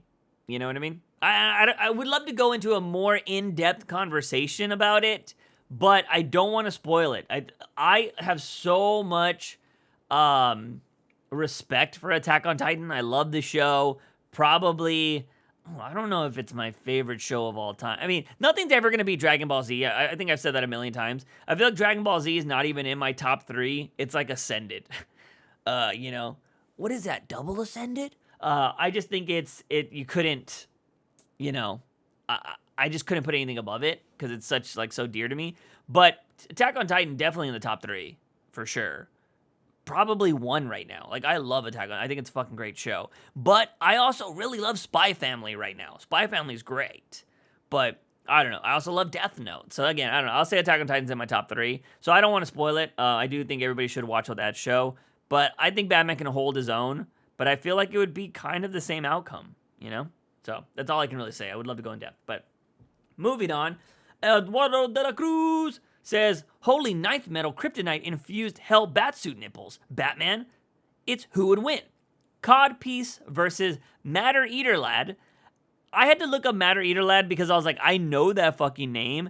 You know what I mean? I would love to go into a more in-depth conversation about it, but I don't want to spoil it. I have so much respect for Attack on Titan. I love the show. Probably, I don't know if it's my favorite show of all time. I mean, nothing's ever going to be Dragon Ball Z. I think I've said that a million times. I feel like Dragon Ball Z is not even in my top 3. It's like Ascended. What is that? Double Ascended? I just think you couldn't, I just couldn't put anything above it because it's so dear to me. But Attack on Titan definitely in the top 3 for sure. Probably 1 right now. Like, I love Attack on. I think it's a fucking great show. But I also really love Spy Family right now. Spy Family's great. But I don't know. I also love Death Note. So again, I don't know. I'll say Attack on Titan's in my top 3. So I don't want to spoil it. I do think everybody should watch that show. But I think Batman can hold his own. But I feel like it would be kind of the same outcome, So that's all I can really say. I would love to go in depth. But moving on. Eduardo de la Cruz says, Holy Ninth Metal Kryptonite-infused Hell Batsuit nipples. Batman, it's who would win? Codpiece versus Matter Eater Lad. I had to look up Matter Eater Lad because I was like, I know that fucking name.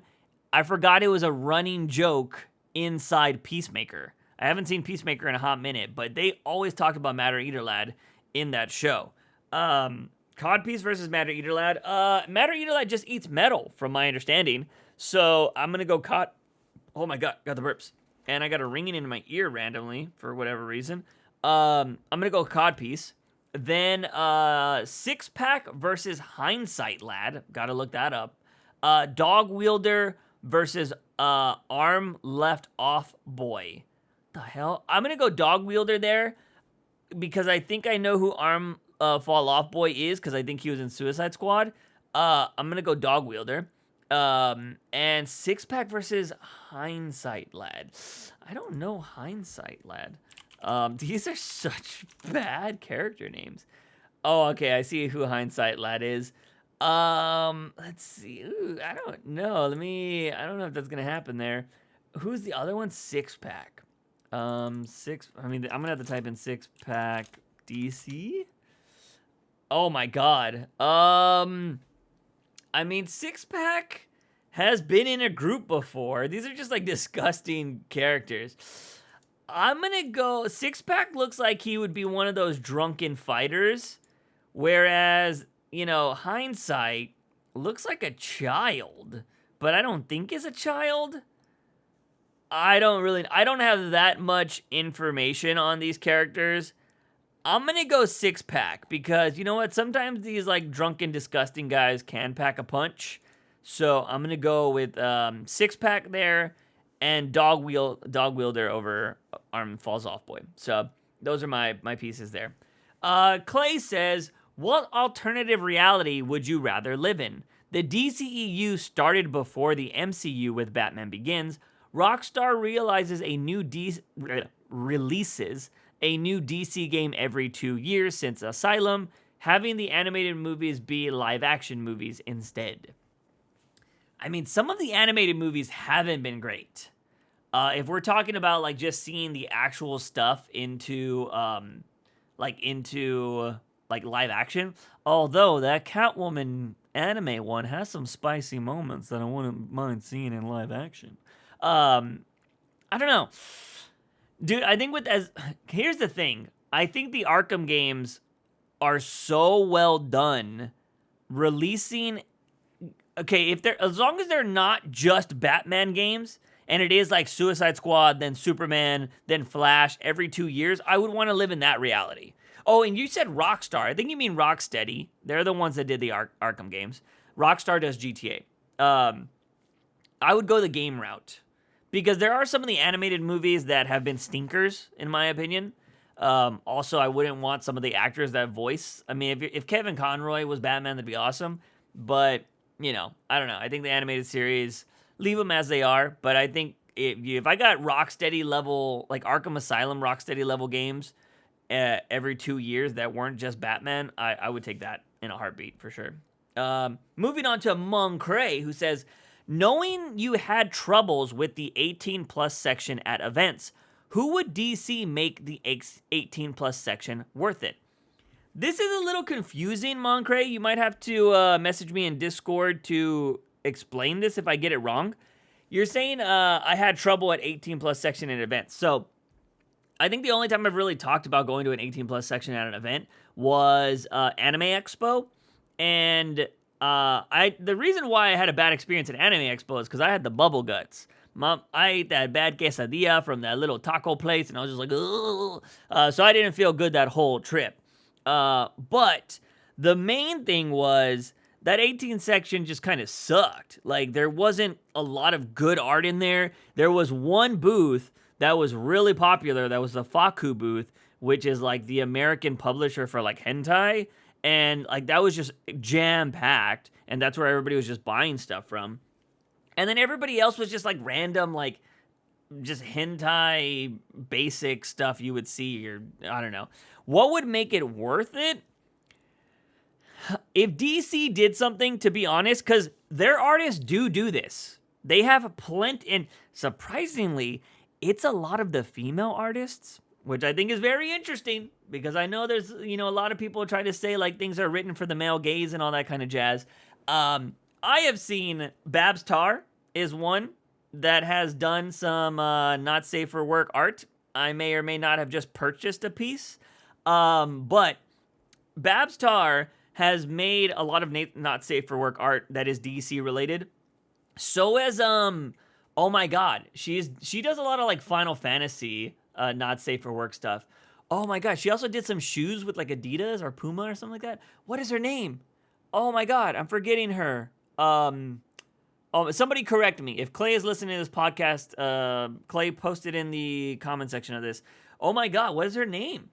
I forgot it was a running joke inside Peacemaker. I haven't seen Peacemaker in a hot minute, but they always talked about Matter Eater Lad in that show. Codpiece versus Matter Eater Lad. Matter Eater Lad just eats metal, from my understanding. So I'm going to go Oh my god, got the burps. And I got a ringing in my ear randomly for whatever reason. I'm going to go Codpiece. Then Six Pack versus Hindsight Lad. Got to look that up. Dog Wielder versus Arm Left Off Boy. The hell? I'm going to go Dog Wielder there because I think I know who Arm Fall Off Boy is because I think he was in Suicide Squad. I'm going to go Dog Wielder. And Six Pack versus Hindsight Lad. I don't know Hindsight Lad. These are such bad character names. Oh, okay, I see who Hindsight Lad is. Let's see. Ooh, I don't know. I don't know if that's gonna happen there. Who's the other one? Six Pack. I'm gonna have to type in Six Pack DC. Oh my god. Six Pack has been in a group before. These are just like disgusting characters. I'm gonna go. Six Pack looks like he would be one of those drunken fighters, whereas, Hindsight looks like a child, but I don't think is a child. I don't have that much information on these characters. I'm gonna go Six Pack because you know what? Sometimes these like drunken, disgusting guys can pack a punch. So I'm gonna go with Six Pack there and Dog Wielder over Arm Falls Off Boy. So those are my pieces there. Clay says, what alternative reality would you rather live in? The DCEU started before the MCU with Batman Begins. Rockstar releases a new DC game every 2 years since Asylum, having the animated movies be live-action movies instead. Some of the animated movies haven't been great. If we're talking about like just seeing the actual stuff into live action, although that Catwoman anime one has some spicy moments that I wouldn't mind seeing in live action. I don't know. Dude, I think here's the thing. I think the Arkham games are so well done releasing. Okay, as long as they're not just Batman games, and it is like Suicide Squad, then Superman, then Flash every 2 years, I would want to live in that reality. Oh, and you said Rockstar. I think you mean Rocksteady. They're the ones that did the Arkham games. Rockstar does GTA. I would go the game route because there are some of the animated movies that have been stinkers, in my opinion. Also, I wouldn't want some of the actors that voice. If Kevin Conroy was Batman, that'd be awesome. But, I don't know. I think the animated series, leave them as they are. But I think if I got Rocksteady level, like Arkham Asylum Rocksteady level games, every 2 years that weren't just Batman, I would take that in a heartbeat for sure. Moving on to Moncray, who says, knowing you had troubles with the 18 plus section at events, who would DC make the 18 plus section worth it? This is a little confusing, Moncray. You might have to message me in Discord to explain this if I get it wrong. You're saying I had trouble at 18 plus section at events. So I think the only time I've really talked about going to an 18 plus section at an event was Anime Expo. And the reason why I had a bad experience at Anime Expo is because I had the bubble guts. I ate that bad quesadilla from that little taco place, and I was just like, ugh. So I didn't feel good that whole trip. But the main thing was that 18 section just kind of sucked. Like, there wasn't a lot of good art in there. There was one booth that was really popular. That was the Faku booth, which is like the American publisher for like hentai. And like, that was just jam-packed. And that's where everybody was just buying stuff from. And then everybody else was just like random, like, just hentai basic stuff you would see, or I don't know. What would make it worth it? If DC did something, to be honest, because their artists do this. They have plenty, and surprisingly, it's a lot of the female artists, which I think is very interesting, because I know there's, a lot of people try to say like things are written for the male gaze and all that kind of jazz. I have seen Babs Tarr is one that has done some not safe for work art. I may or may not have just purchased a piece. But Babs Tarr has made a lot of not safe for work art that is DC related. So as, oh my God, she does a lot of like Final Fantasy not safe for work stuff. Oh my God, she also did some shoes with like Adidas or Puma or something like that. What is her name? Oh my God, I'm forgetting her. Somebody correct me. If Clay is listening to this podcast, Clay, post it in the comment section of this. Oh my God, what is her name?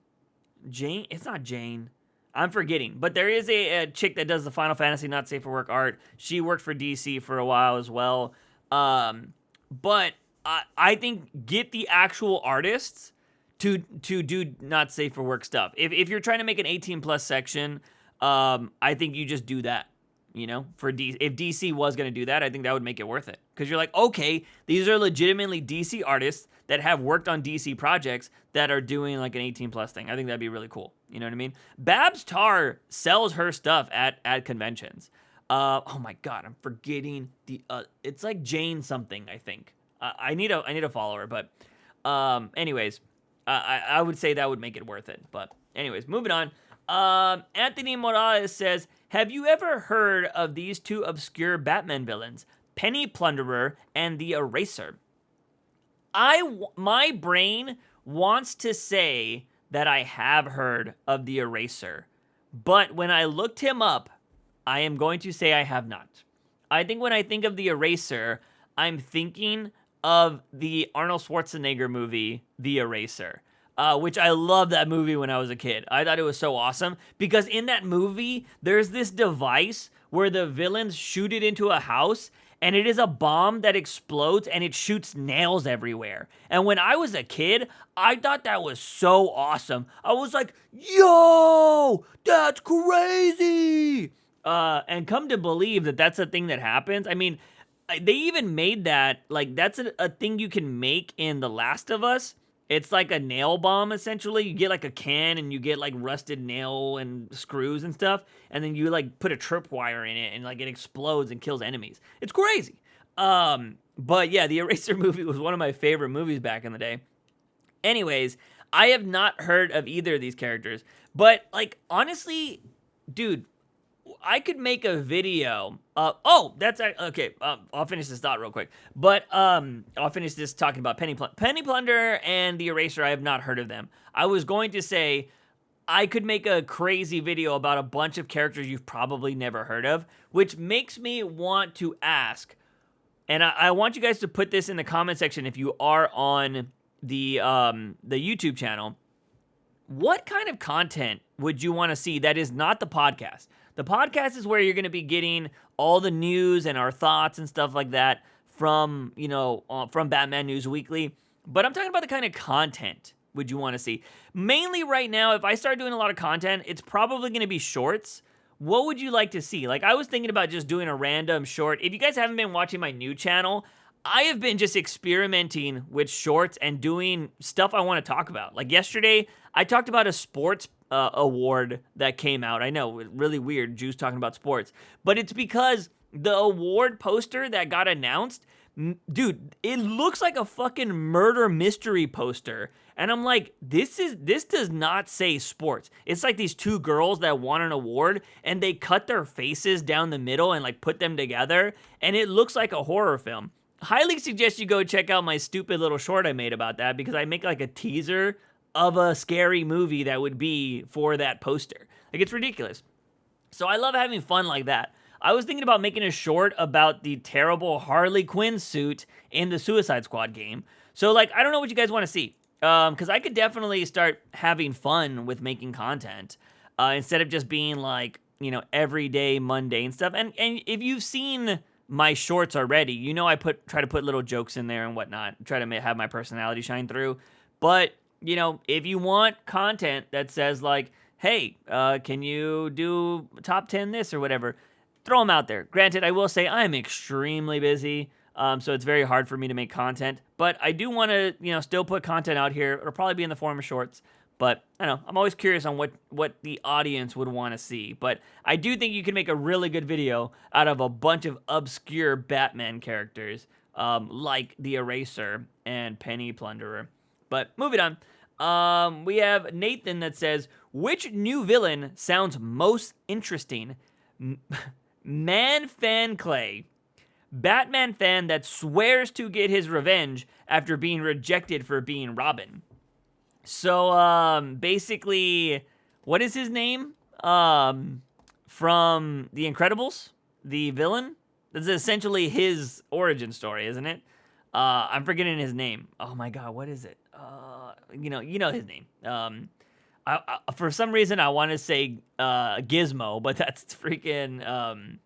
Jane? It's not Jane. I'm forgetting. But there is a chick that does the Final Fantasy not safe for work art. She worked for DC for a while as well. But I think get the actual artists to do not safe for work stuff. If you're trying to make an 18 plus section, I think you just do that. For if DC was going to do that, I think that would make it worth it. Because you're like, okay, these are legitimately DC artists that have worked on DC projects that are doing like an 18 plus thing. I think that'd be really cool. You know what I mean? Babs Tarr sells her stuff at conventions. Oh my God, I'm forgetting it's like Jane something, I think. I need to follow her, but anyways, I would say that would make it worth it. But anyways, moving on. Anthony Morales says, have you ever heard of these two obscure Batman villains, Penny Plunderer and the Eraser? My brain wants to say that I have heard of the Eraser, but when I looked him up, I am going to say I have not. I think when I think of the Eraser, I'm thinking of the Arnold Schwarzenegger movie, The Eraser. Which I loved that movie when I was a kid. I thought it was so awesome because in that movie, there's this device where the villains shoot it into a house and it is a bomb that explodes and it shoots nails everywhere. And when I was a kid, I thought that was so awesome. I was like, yo, that's crazy. And come to believe that that's a thing that happens. I mean, they even made that, like, that's a thing you can make in The Last of Us. It's like a nail bomb, essentially. You get like a can and you get like rusted nail and screws and stuff. And then you like put a tripwire in it and like it explodes and kills enemies. It's crazy. But yeah, the Eraser movie was one of my favorite movies back in the day. Anyways, I have not heard of either of these characters. But like, honestly, dude, I could make a video. Okay. I'll finish this thought real quick. But I'll finish this talking about Penny Plunder and the Eraser. I have not heard of them. I was going to say I could make a crazy video about a bunch of characters you've probably never heard of, which makes me want to ask. And I want you guys to put this in the comment section if you are on the YouTube channel. What kind of content would you want to see that is not the podcast? The podcast is where you're going to be getting all the news and our thoughts and stuff like that from, from Batman News Weekly. But I'm talking about the kind of content would you want to see? Mainly right now, if I start doing a lot of content, it's probably going to be shorts. What would you like to see? Like, I was thinking about just doing a random short. If you guys haven't been watching my new channel, I have been just experimenting with shorts and doing stuff I want to talk about. Like yesterday, I talked about a sports award that came out. I know, really weird, Juice talking about sports. But it's because the award poster that got announced, dude, it looks like a fucking murder mystery poster. And I'm like, this does not say sports. It's like these two girls that won an award and they cut their faces down the middle and like put them together. And it looks like a horror film. Highly suggest you go check out my stupid little short I made about that, because I make like a teaser of a scary movie that would be for that poster. Like, it's ridiculous. So I love having fun like that. I was thinking about making a short about the terrible Harley Quinn suit in the Suicide Squad game. So, like, I don't know what you guys want to see. Because I could definitely start having fun with making content. Instead of just being like, you know, everyday mundane stuff. And if you've seen my shorts already, you know I try to put little jokes in there and whatnot. Try to have my personality shine through. But, you know, if you want content that says like, hey, can you do top 10 this or whatever, throw them out there. Granted, I will say I'm extremely busy, so it's very hard for me to make content. But I do want to, you know, still put content out here. It'll probably be in the form of shorts. But I don't know, I'm always curious on what the audience would want to see. But I do think you can make a really good video out of a bunch of obscure Batman characters, like the Eraser and Penny Plunderer. But moving on, we have Nathan that says, which new villain sounds most interesting? Man Fan Clay, Batman fan that swears to get his revenge after being rejected for being Robin. So, basically, what is his name? From The Incredibles? The villain? This is essentially his origin story, isn't it? I'm forgetting his name. Oh my god, what is it? You know his name. For some reason, I want to say Gizmo, but that's freaking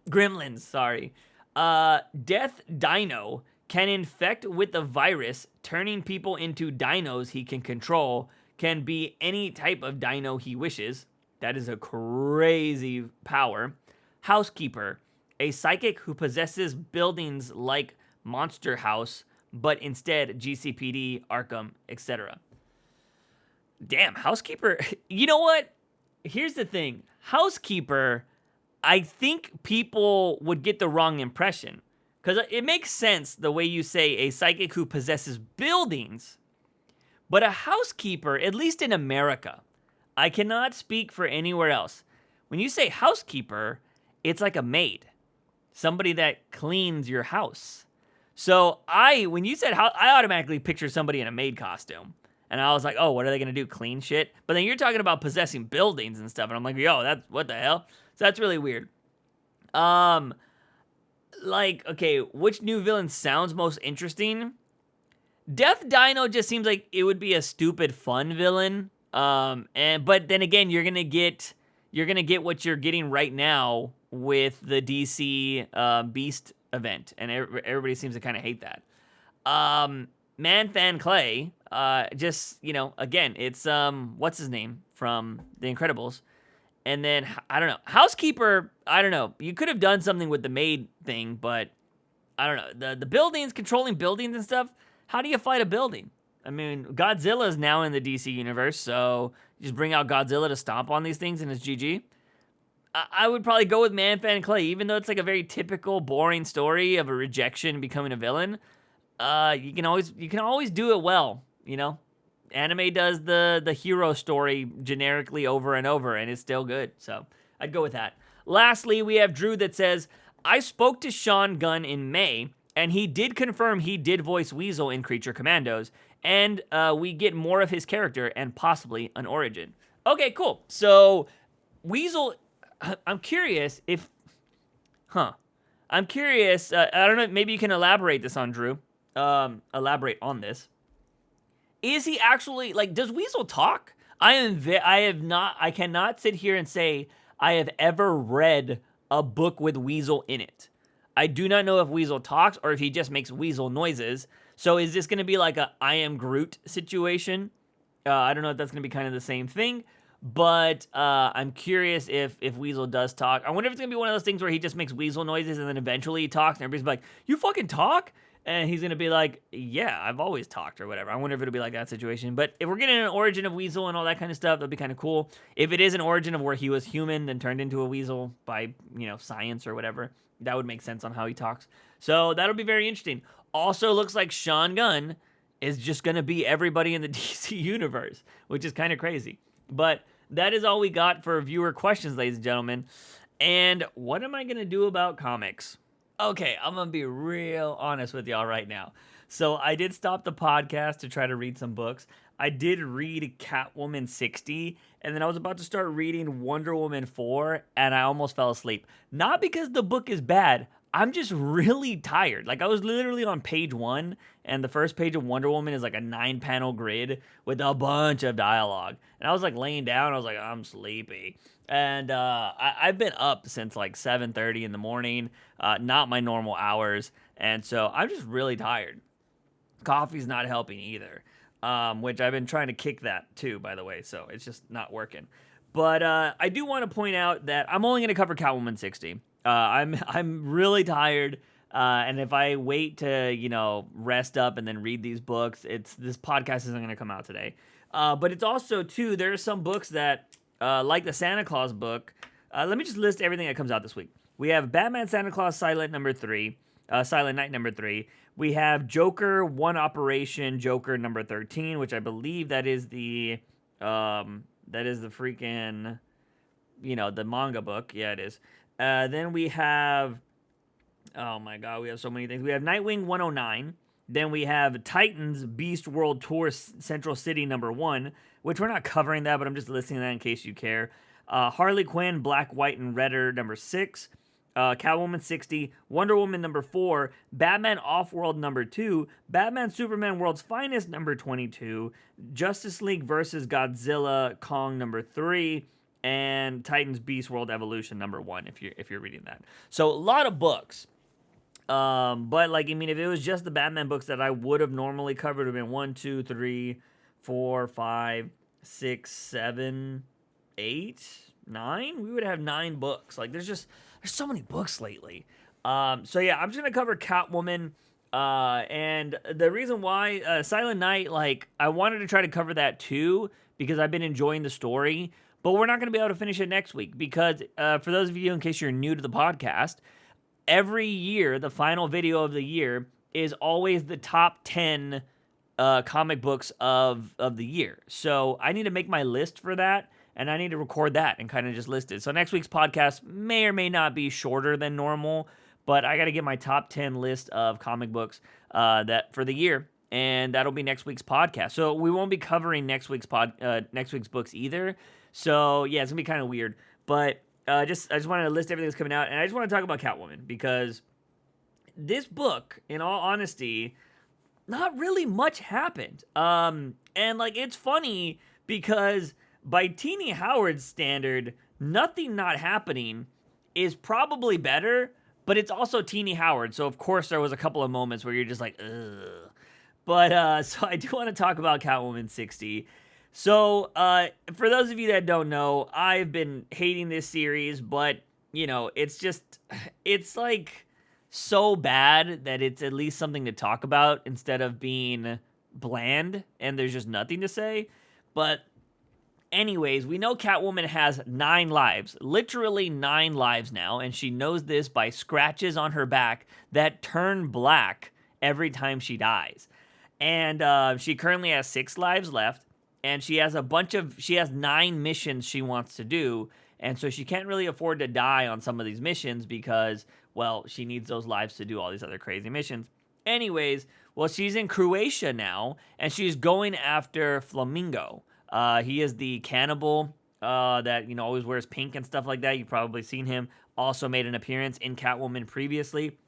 Gremlins. Sorry. Death Dino can infect with the virus, turning people into dinos he can control. Can be any type of dino he wishes. That is a crazy power. Housekeeper, a psychic who possesses buildings like Monster House, but instead GCPD, Arkham, etc. Damn, Housekeeper. You know what? Here's the thing. Housekeeper, I think people would get the wrong impression. Because it makes sense the way you say a psychic who possesses buildings. But a housekeeper, at least in America, I cannot speak for anywhere else. When you say housekeeper, it's like a maid. Somebody that cleans your house. So when you said house, I automatically pictured somebody in a maid costume. And I was like, oh, what are they going to do? Clean shit? But then you're talking about possessing buildings and stuff. And I'm like, yo, what the hell? So that's really weird. Like, okay, which new villain sounds most interesting? Death Dino just seems like it would be a stupid fun villain. But then again, you're gonna get what you're getting right now with the DC Beast event, and everybody seems to kind of hate that. Man Fan Clay, just, you know, again, it's what's his name from The Incredibles. And then, I don't know, Housekeeper, I don't know. You could have done something with the maid thing, but I don't know. The buildings, controlling buildings and stuff, how do you fight a building? I mean, Godzilla is now in the DC universe, so you just bring out Godzilla to stomp on these things and it's GG. I would probably go with Man Fan Clay, even though it's like a very typical, boring story of a rejection becoming a villain. You can always do it well, you know? Anime does the hero story generically over and over, and it's still good. So I'd go with that. Lastly, we have Drew that says, I spoke to Sean Gunn in May, and he did confirm he did voice Weasel in Creature Commandos, and we get more of his character and possibly an origin. Okay, cool. So Weasel, I'm curious if... I'm curious, I don't know, maybe you can elaborate this on Drew. Elaborate on this. Is he actually, like, does Weasel talk? I cannot sit here and say I have ever read a book with Weasel in it. I do not know if Weasel talks or if he just makes Weasel noises. So is this going to be like a I am Groot situation? I don't know if that's going to be kind of the same thing, but I'm curious if Weasel does talk. I wonder if it's going to be one of those things where he just makes Weasel noises and then eventually he talks and everybody's like, you fucking talk? And he's going to be like, yeah, I've always talked or whatever. I wonder if it'll be like that situation. But if we're getting an origin of Weasel and all that kind of stuff, that'd be kind of cool. If it is an origin of where he was human then turned into a Weasel by, science or whatever, that would make sense on how he talks. So that'll be very interesting. Also looks like Sean Gunn is just going to be everybody in the DC universe, which is kind of crazy. But that is all we got for viewer questions, ladies and gentlemen. And what am I going to do about comics? Okay, I'm going to be real honest with y'all right now. So I did stop the podcast to try to read some books. I did read Catwoman 60, and then I was about to start reading Wonder Woman 4, and I almost fell asleep. Not because the book is bad. I'm just really tired. Like, I was literally on page 1, and the first page of Wonder Woman is like a 9-panel grid with a bunch of dialogue. And I was like laying down, I was like, I'm sleepy. And I've been up since like 7:30 in the morning, not my normal hours. And so I'm just really tired. Coffee's not helping either, which I've been trying to kick that too, by the way. So it's just not working. But I do want to point out that I'm only going to cover Catwoman 60. I'm really tired, and if I wait to rest up and then read these books, this podcast isn't going to come out today. But it's also too there are some books that like the Santa Claus book. Let me just list everything that comes out this week. We have Batman Santa Claus Silent Night number 3. We have Joker One Operation Joker number 13, which I believe that is the freaking the manga book. Yeah, it is. Then we have, oh my god, we have so many things. We have Nightwing 109. Then we have Titans Beast World Tour Central City number 1, which we're not covering that, but I'm just listing that in case you care. Harley Quinn Black, White, and Redder number 6. Catwoman 60. Wonder Woman number 4. Batman Off-World number 2. Batman Superman World's Finest number 22. Justice League vs. Godzilla Kong number 3. And Titans Beast World Evolution number 1, if you're reading that. So a lot of books. But if it was just the Batman books that I would have normally covered, it would have been 1, 2, 3, 4, 5, 6, 7, 8, 9. We would have 9 books. There's so many books lately. So yeah, I'm just gonna cover Catwoman. And the reason why Silent Night, I wanted to try to cover that too because I've been enjoying the story. But we're not going to be able to finish it next week because, for those of you, in case you're new to the podcast, every year, the final video of the year is always the top 10 comic books of the year. So I need to make my list for that, and I need to record that and kind of just list it. So next week's podcast may or may not be shorter than normal, but I got to get my top 10 list of comic books that for the year, and that'll be next week's podcast. So we won't be covering next week's books either. So yeah, it's gonna be kind of weird, but I just wanted to list everything that's coming out, and I just want to talk about Catwoman because this book, in all honesty, not really much happened. And it's funny because by Teenie Howard's standard, nothing not happening is probably better, but it's also Teenie Howard, so of course there was a couple of moments where you're just like, ugh. But so I do want to talk about Catwoman 60. So, for those of you that don't know, I've been hating this series, but, it's so bad that it's at least something to talk about instead of being bland and there's just nothing to say. But anyways, we know Catwoman has 9 lives, literally 9 lives now, and she knows this by scratches on her back that turn black every time she dies. And she currently has 6 lives left. And she has 9 missions she wants to do. And so she can't really afford to die on some of these missions because, well, she needs those lives to do all these other crazy missions. Anyways, well, she's in Croatia now, and she's going after Flamingo. He is the cannibal that, always wears pink and stuff like that. You've probably seen him. Also made an appearance in Catwoman previously.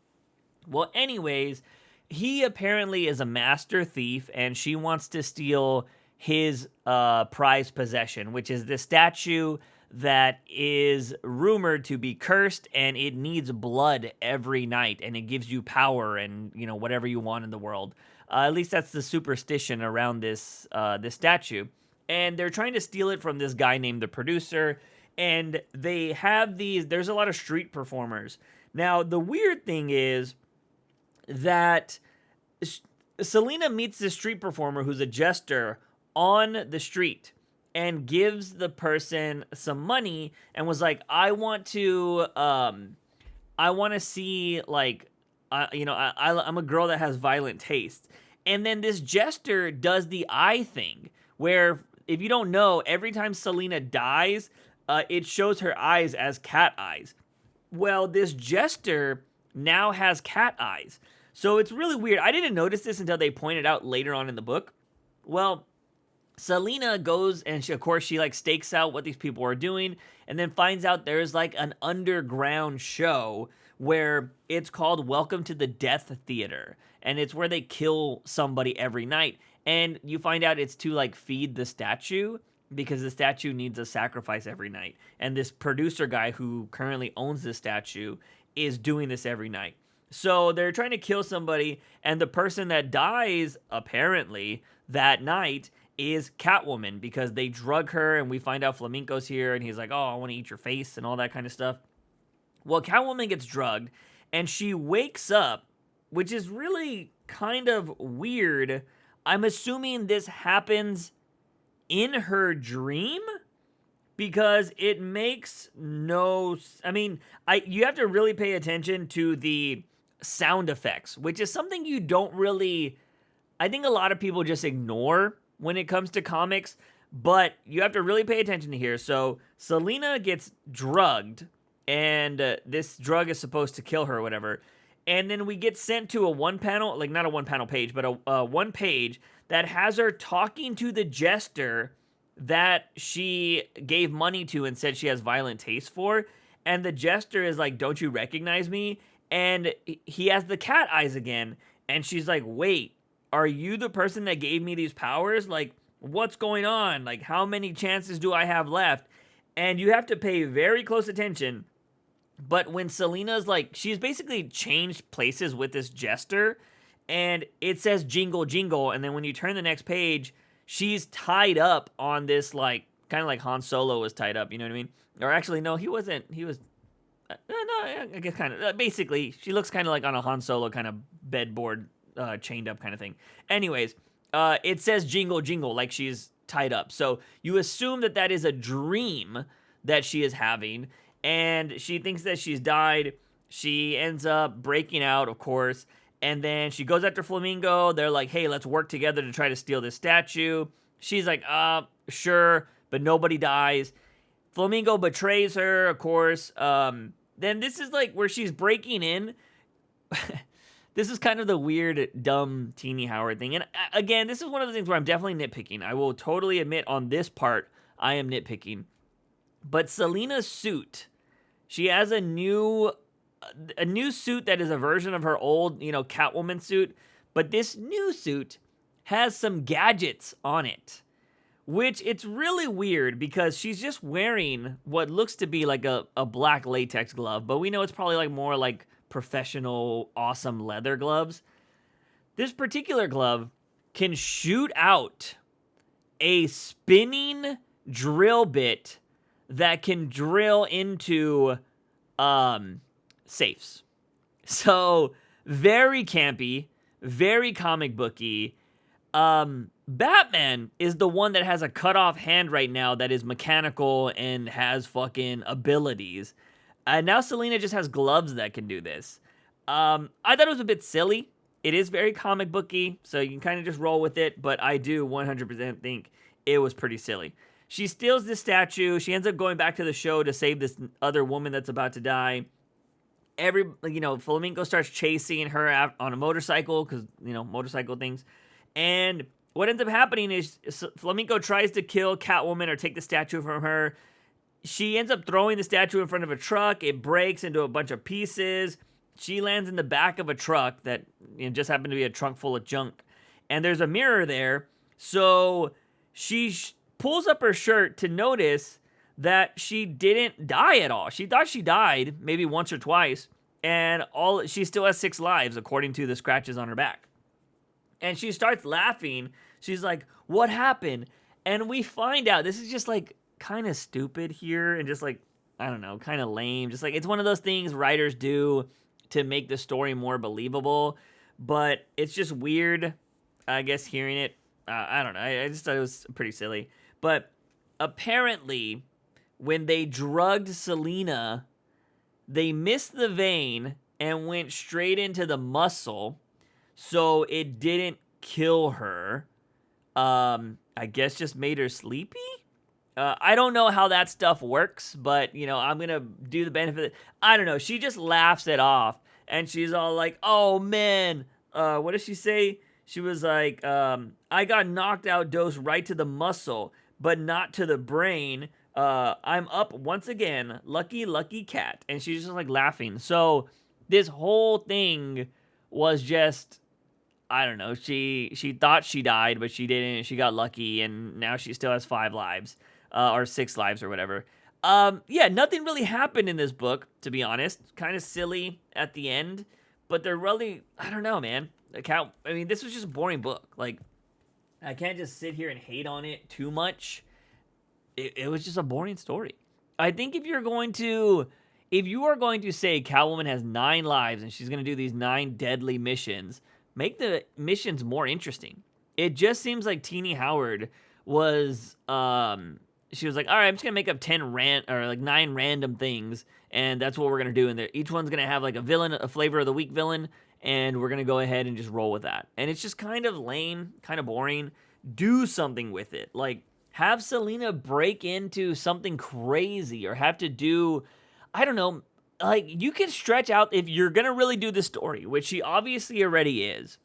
Well, anyways, he apparently is a master thief, and she wants to steal his prized possession, which is the statue that is rumored to be cursed, and it needs blood every night, and it gives you power and, you know, whatever you want in the world. At least that's the superstition around this statue. And they're trying to steal it from this guy named the producer, and they have there's a lot of street performers. Now, the weird thing is that Selena meets this street performer who's a jester on the street and gives the person some money and was like, I want to see, like, I'm a girl that has violent taste. And then this jester does the eye thing, where, if you don't know, every time Selena dies, it shows her eyes as cat eyes. Well, this jester now has cat eyes. So it's really weird. I didn't notice this until they pointed out later on in the book. Well, Selena goes and she like stakes out what these people are doing, and then finds out there's like an underground show where it's called Welcome to the Death Theater, and it's where they kill somebody every night. And you find out it's to like feed the statue, because the statue needs a sacrifice every night. And this producer guy who currently owns this statue is doing this every night. So they're trying to kill somebody, and the person that dies, apparently, that night is Catwoman, because they drug her, and we find out Flamenco's here, and he's like, oh, I want to eat your face, and all that kind of stuff. Well, Catwoman gets drugged, and she wakes up, which is really kind of weird. I'm assuming this happens in her dream, because it makes no... I mean, you have to really pay attention to the sound effects, which is something you don't really... I think a lot of people just ignore when it comes to comics, but you have to really pay attention to here. So Selena gets drugged, and this drug is supposed to kill her or whatever. And then we get sent to a one-panel, like not a one-panel page, but a one page that has her talking to the jester that she gave money to and said she has violent taste for. And the jester is like, don't you recognize me? And he has the cat eyes again. And she's like, wait, are you the person that gave me these powers? Like, what's going on? Like, how many chances do I have left? And you have to pay very close attention. But when Selena's like, she's basically changed places with this jester, and it says jingle jingle, and then when you turn the next page, she's tied up on this, like, kind of like Han Solo was tied up, you know what I mean? Or actually, no, he wasn't, he was, no, I guess kind of, basically, she looks kind of like on a Han Solo kind of bedboard, chained up kind of thing. Anyways, it says jingle jingle, like she's tied up. So you assume that that is a dream that she is having, and she thinks that she's died. She ends up breaking out, of course, and then she goes after Flamingo. They're like, hey, let's work together to try to steal this statue. She's like, sure, but nobody dies. Flamingo betrays her, of course. Then this is like where she's breaking in. This is kind of the weird, dumb, teeny Howard thing. And again, this is one of the things where I'm definitely nitpicking. I will totally admit on this part, I am nitpicking. But Selena's suit, she has a new suit that is a version of her old, Catwoman suit. But this new suit has some gadgets on it, which it's really weird because she's just wearing what looks to be like a black latex glove. But we know it's probably like more like professional, awesome leather gloves. This particular glove can shoot out a spinning drill bit that can drill into safes. So very campy, very comic booky. Batman is the one that has a cut off hand right now that is mechanical and has fucking abilities. Now Selena just has gloves that can do this. I thought it was a bit silly. It is very comic booky, so you can kind of just roll with it, but I do 100% think it was pretty silly. She steals this statue. She ends up going back to the show to save this other woman that's about to die. Flamingo starts chasing her out on a motorcycle because, motorcycle things. And what ends up happening is Flamingo tries to kill Catwoman or take the statue from her. She ends up throwing the statue in front of a truck. It breaks into a bunch of pieces. She lands in the back of a truck that just happened to be a trunk full of junk. And there's a mirror there. So she pulls up her shirt to notice that she didn't die at all. She thought she died maybe once or twice, and she still has 6 lives according to the scratches on her back. And she starts laughing. She's like, "What happened?" And we find out this is just like kind of stupid here and just like, I don't know, kind of lame. Just like, it's one of those things writers do to make the story more believable, but it's just weird, I guess, hearing it. I don't know. I just thought it was pretty silly. But apparently, when they drugged Selena, they missed the vein and went straight into the muscle, so it didn't kill her. I guess just made her sleepy? I don't know how that stuff works, but, you know, I'm going to do the benefit. I don't know. She just laughs it off, and she's all like, "Oh, man." What does she say? She was like, "I got knocked out dose right to the muscle, but not to the brain. I'm up once again. Lucky, lucky cat." And she's just like laughing. So this whole thing was just, I don't know. She thought she died, but she didn't. She got lucky, and now she still has 5 lives, or 6 lives, or whatever. Yeah, nothing really happened in this book, to be honest. Kind of silly at the end, but they're really, I don't know, man. I mean, this was just a boring book. Like, I can't just sit here and hate on it too much. It was just a boring story. I think if you are going to say Catwoman has 9 lives and she's going to do these 9 deadly missions, make the missions more interesting. It just seems like Teenie Howard was, she was like, all right, I'm just going to make up 9 random things, and that's what we're going to do. And each one's going to have like a villain, a flavor of the week villain, and we're going to go ahead and just roll with that. And it's just kind of lame, kind of boring. Do something with it. Like, have Selena break into something crazy, or have to do, I don't know, like, you can stretch out, if you're going to really do the story, which she obviously already is,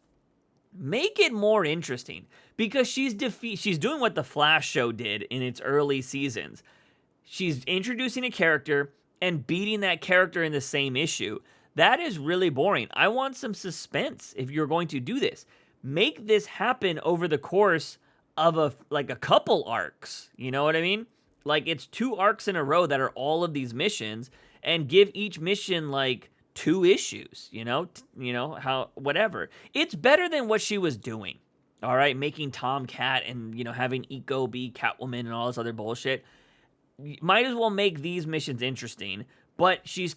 make it more interesting, because she's doing what the Flash show did in its early seasons. She's introducing a character and beating that character in the same issue. That is really boring. I want some suspense if you're going to do this. Make this happen over the course of a couple arcs. You know what I mean? Like, it's 2 arcs in a row that are all of these missions, and give each mission like 2 issues, you know, how, whatever. It's better than what she was doing. All right, making Tomcat and, you know, having Eco be Catwoman and all this other bullshit. Might as well make these missions interesting, but she's,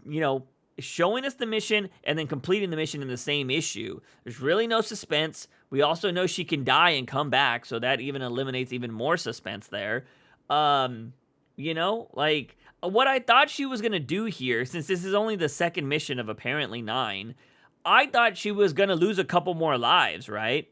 you know, showing us the mission and then completing the mission in the same issue. There's really no suspense. We also know she can die and come back, so that even eliminates even more suspense there. You know, like, what I thought she was going to do here, since this is only the second mission of apparently 9, I thought she was going to lose a couple more lives, right?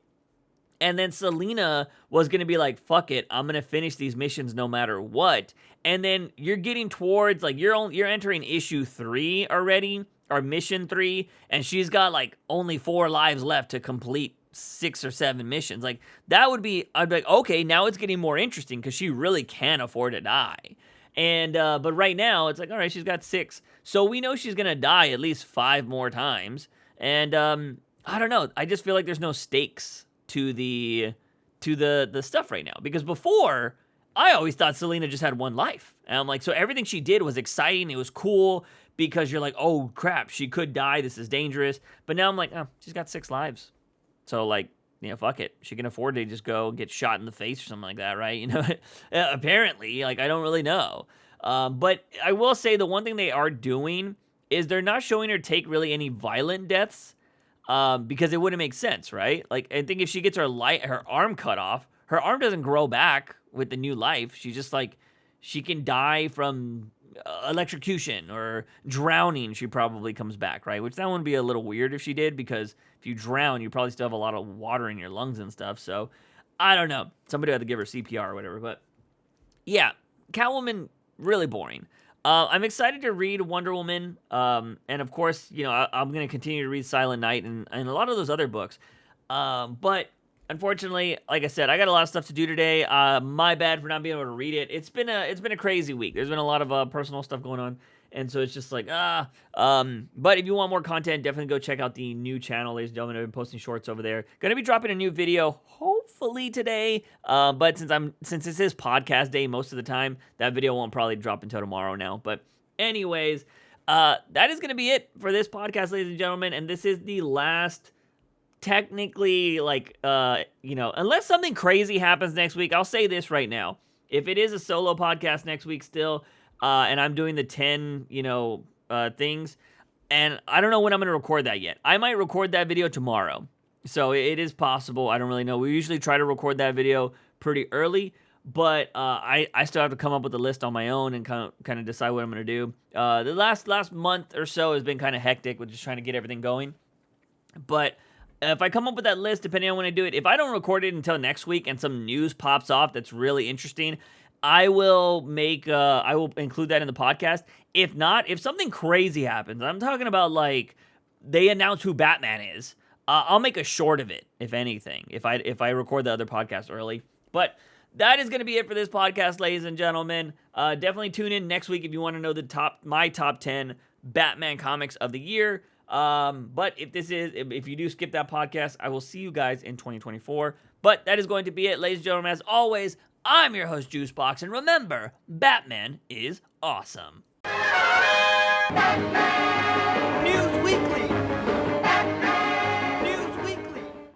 And then Selena was going to be like, fuck it, I'm going to finish these missions no matter what. And then you're getting towards, like, you're entering issue 3 already, or mission 3, and she's got, like, only 4 lives left to complete 6 or 7 missions. Like, I'd be like, okay, now it's getting more interesting, because she really can afford to die. And, but right now, it's like, all right, she's got 6. So we know she's going to die at least 5 more times. And, I don't know, I just feel like there's no stakes to the stuff right now, because before I always thought Selena just had 1 life, and I'm like, so everything she did was exciting, it was cool, because you're like, oh crap, she could die, this is dangerous. But now I'm like, oh, she's got 6 lives, so, like, you know, fuck it, she can afford to just go get shot in the face or something like that, right? You know, apparently, like, I don't really know, but I will say the one thing they are doing is they're not showing her take really any violent deaths. Because it wouldn't make sense, right? Like, I think if she gets her arm cut off, her arm doesn't grow back with the new life. She's just like, she can die from electrocution or drowning. She probably comes back, right? Which that would be a little weird if she did, because if you drown, you probably still have a lot of water in your lungs and stuff. So I don't know. Somebody had to give her CPR or whatever. But yeah, Catwoman, really boring. I'm excited to read Wonder Woman, and of course, you know, I'm going to continue to read Silent Night and a lot of those other books, but unfortunately, like I said, I got a lot of stuff to do today. My bad for not being able to read it. It's been a crazy week. There's been a lot of personal stuff going on, And so it's just like, but if you want more content, definitely go check out the new channel, ladies and gentlemen. I've been posting shorts over there. Gonna be dropping a new video, hopefully today. But since this is podcast day most of the time, that video won't probably drop until tomorrow now. But anyways, that is gonna be it for this podcast, ladies and gentlemen. And this is the last, technically, like, unless something crazy happens next week, I'll say this right now. If it is a solo podcast next week still, and I'm doing the 10, things, and I don't know when I'm going to record that yet. I might record that video tomorrow. So it is possible. I don't really know. We usually try to record that video pretty early, but I still have to come up with a list on my own and kind of decide what I'm going to do. The last month or so has been kind of hectic with just trying to get everything going. But if I come up with that list, depending on when I do it, if I don't record it until next week and some news pops off that's really interesting, I will include that in the podcast. If not, if something crazy happens, I'm talking about like they announce who Batman is, I'll make a short of it, if anything, if I record the other podcast early. But that is going to be it for this podcast, ladies and gentlemen. Definitely tune in next week if you want to know my top 10 Batman comics of the year. But if you do skip that podcast, I will see you guys in 2024. But that is going to be it, ladies and gentlemen. As always, I'm your host, Juicebox, and remember, Batman is awesome. News Weekly.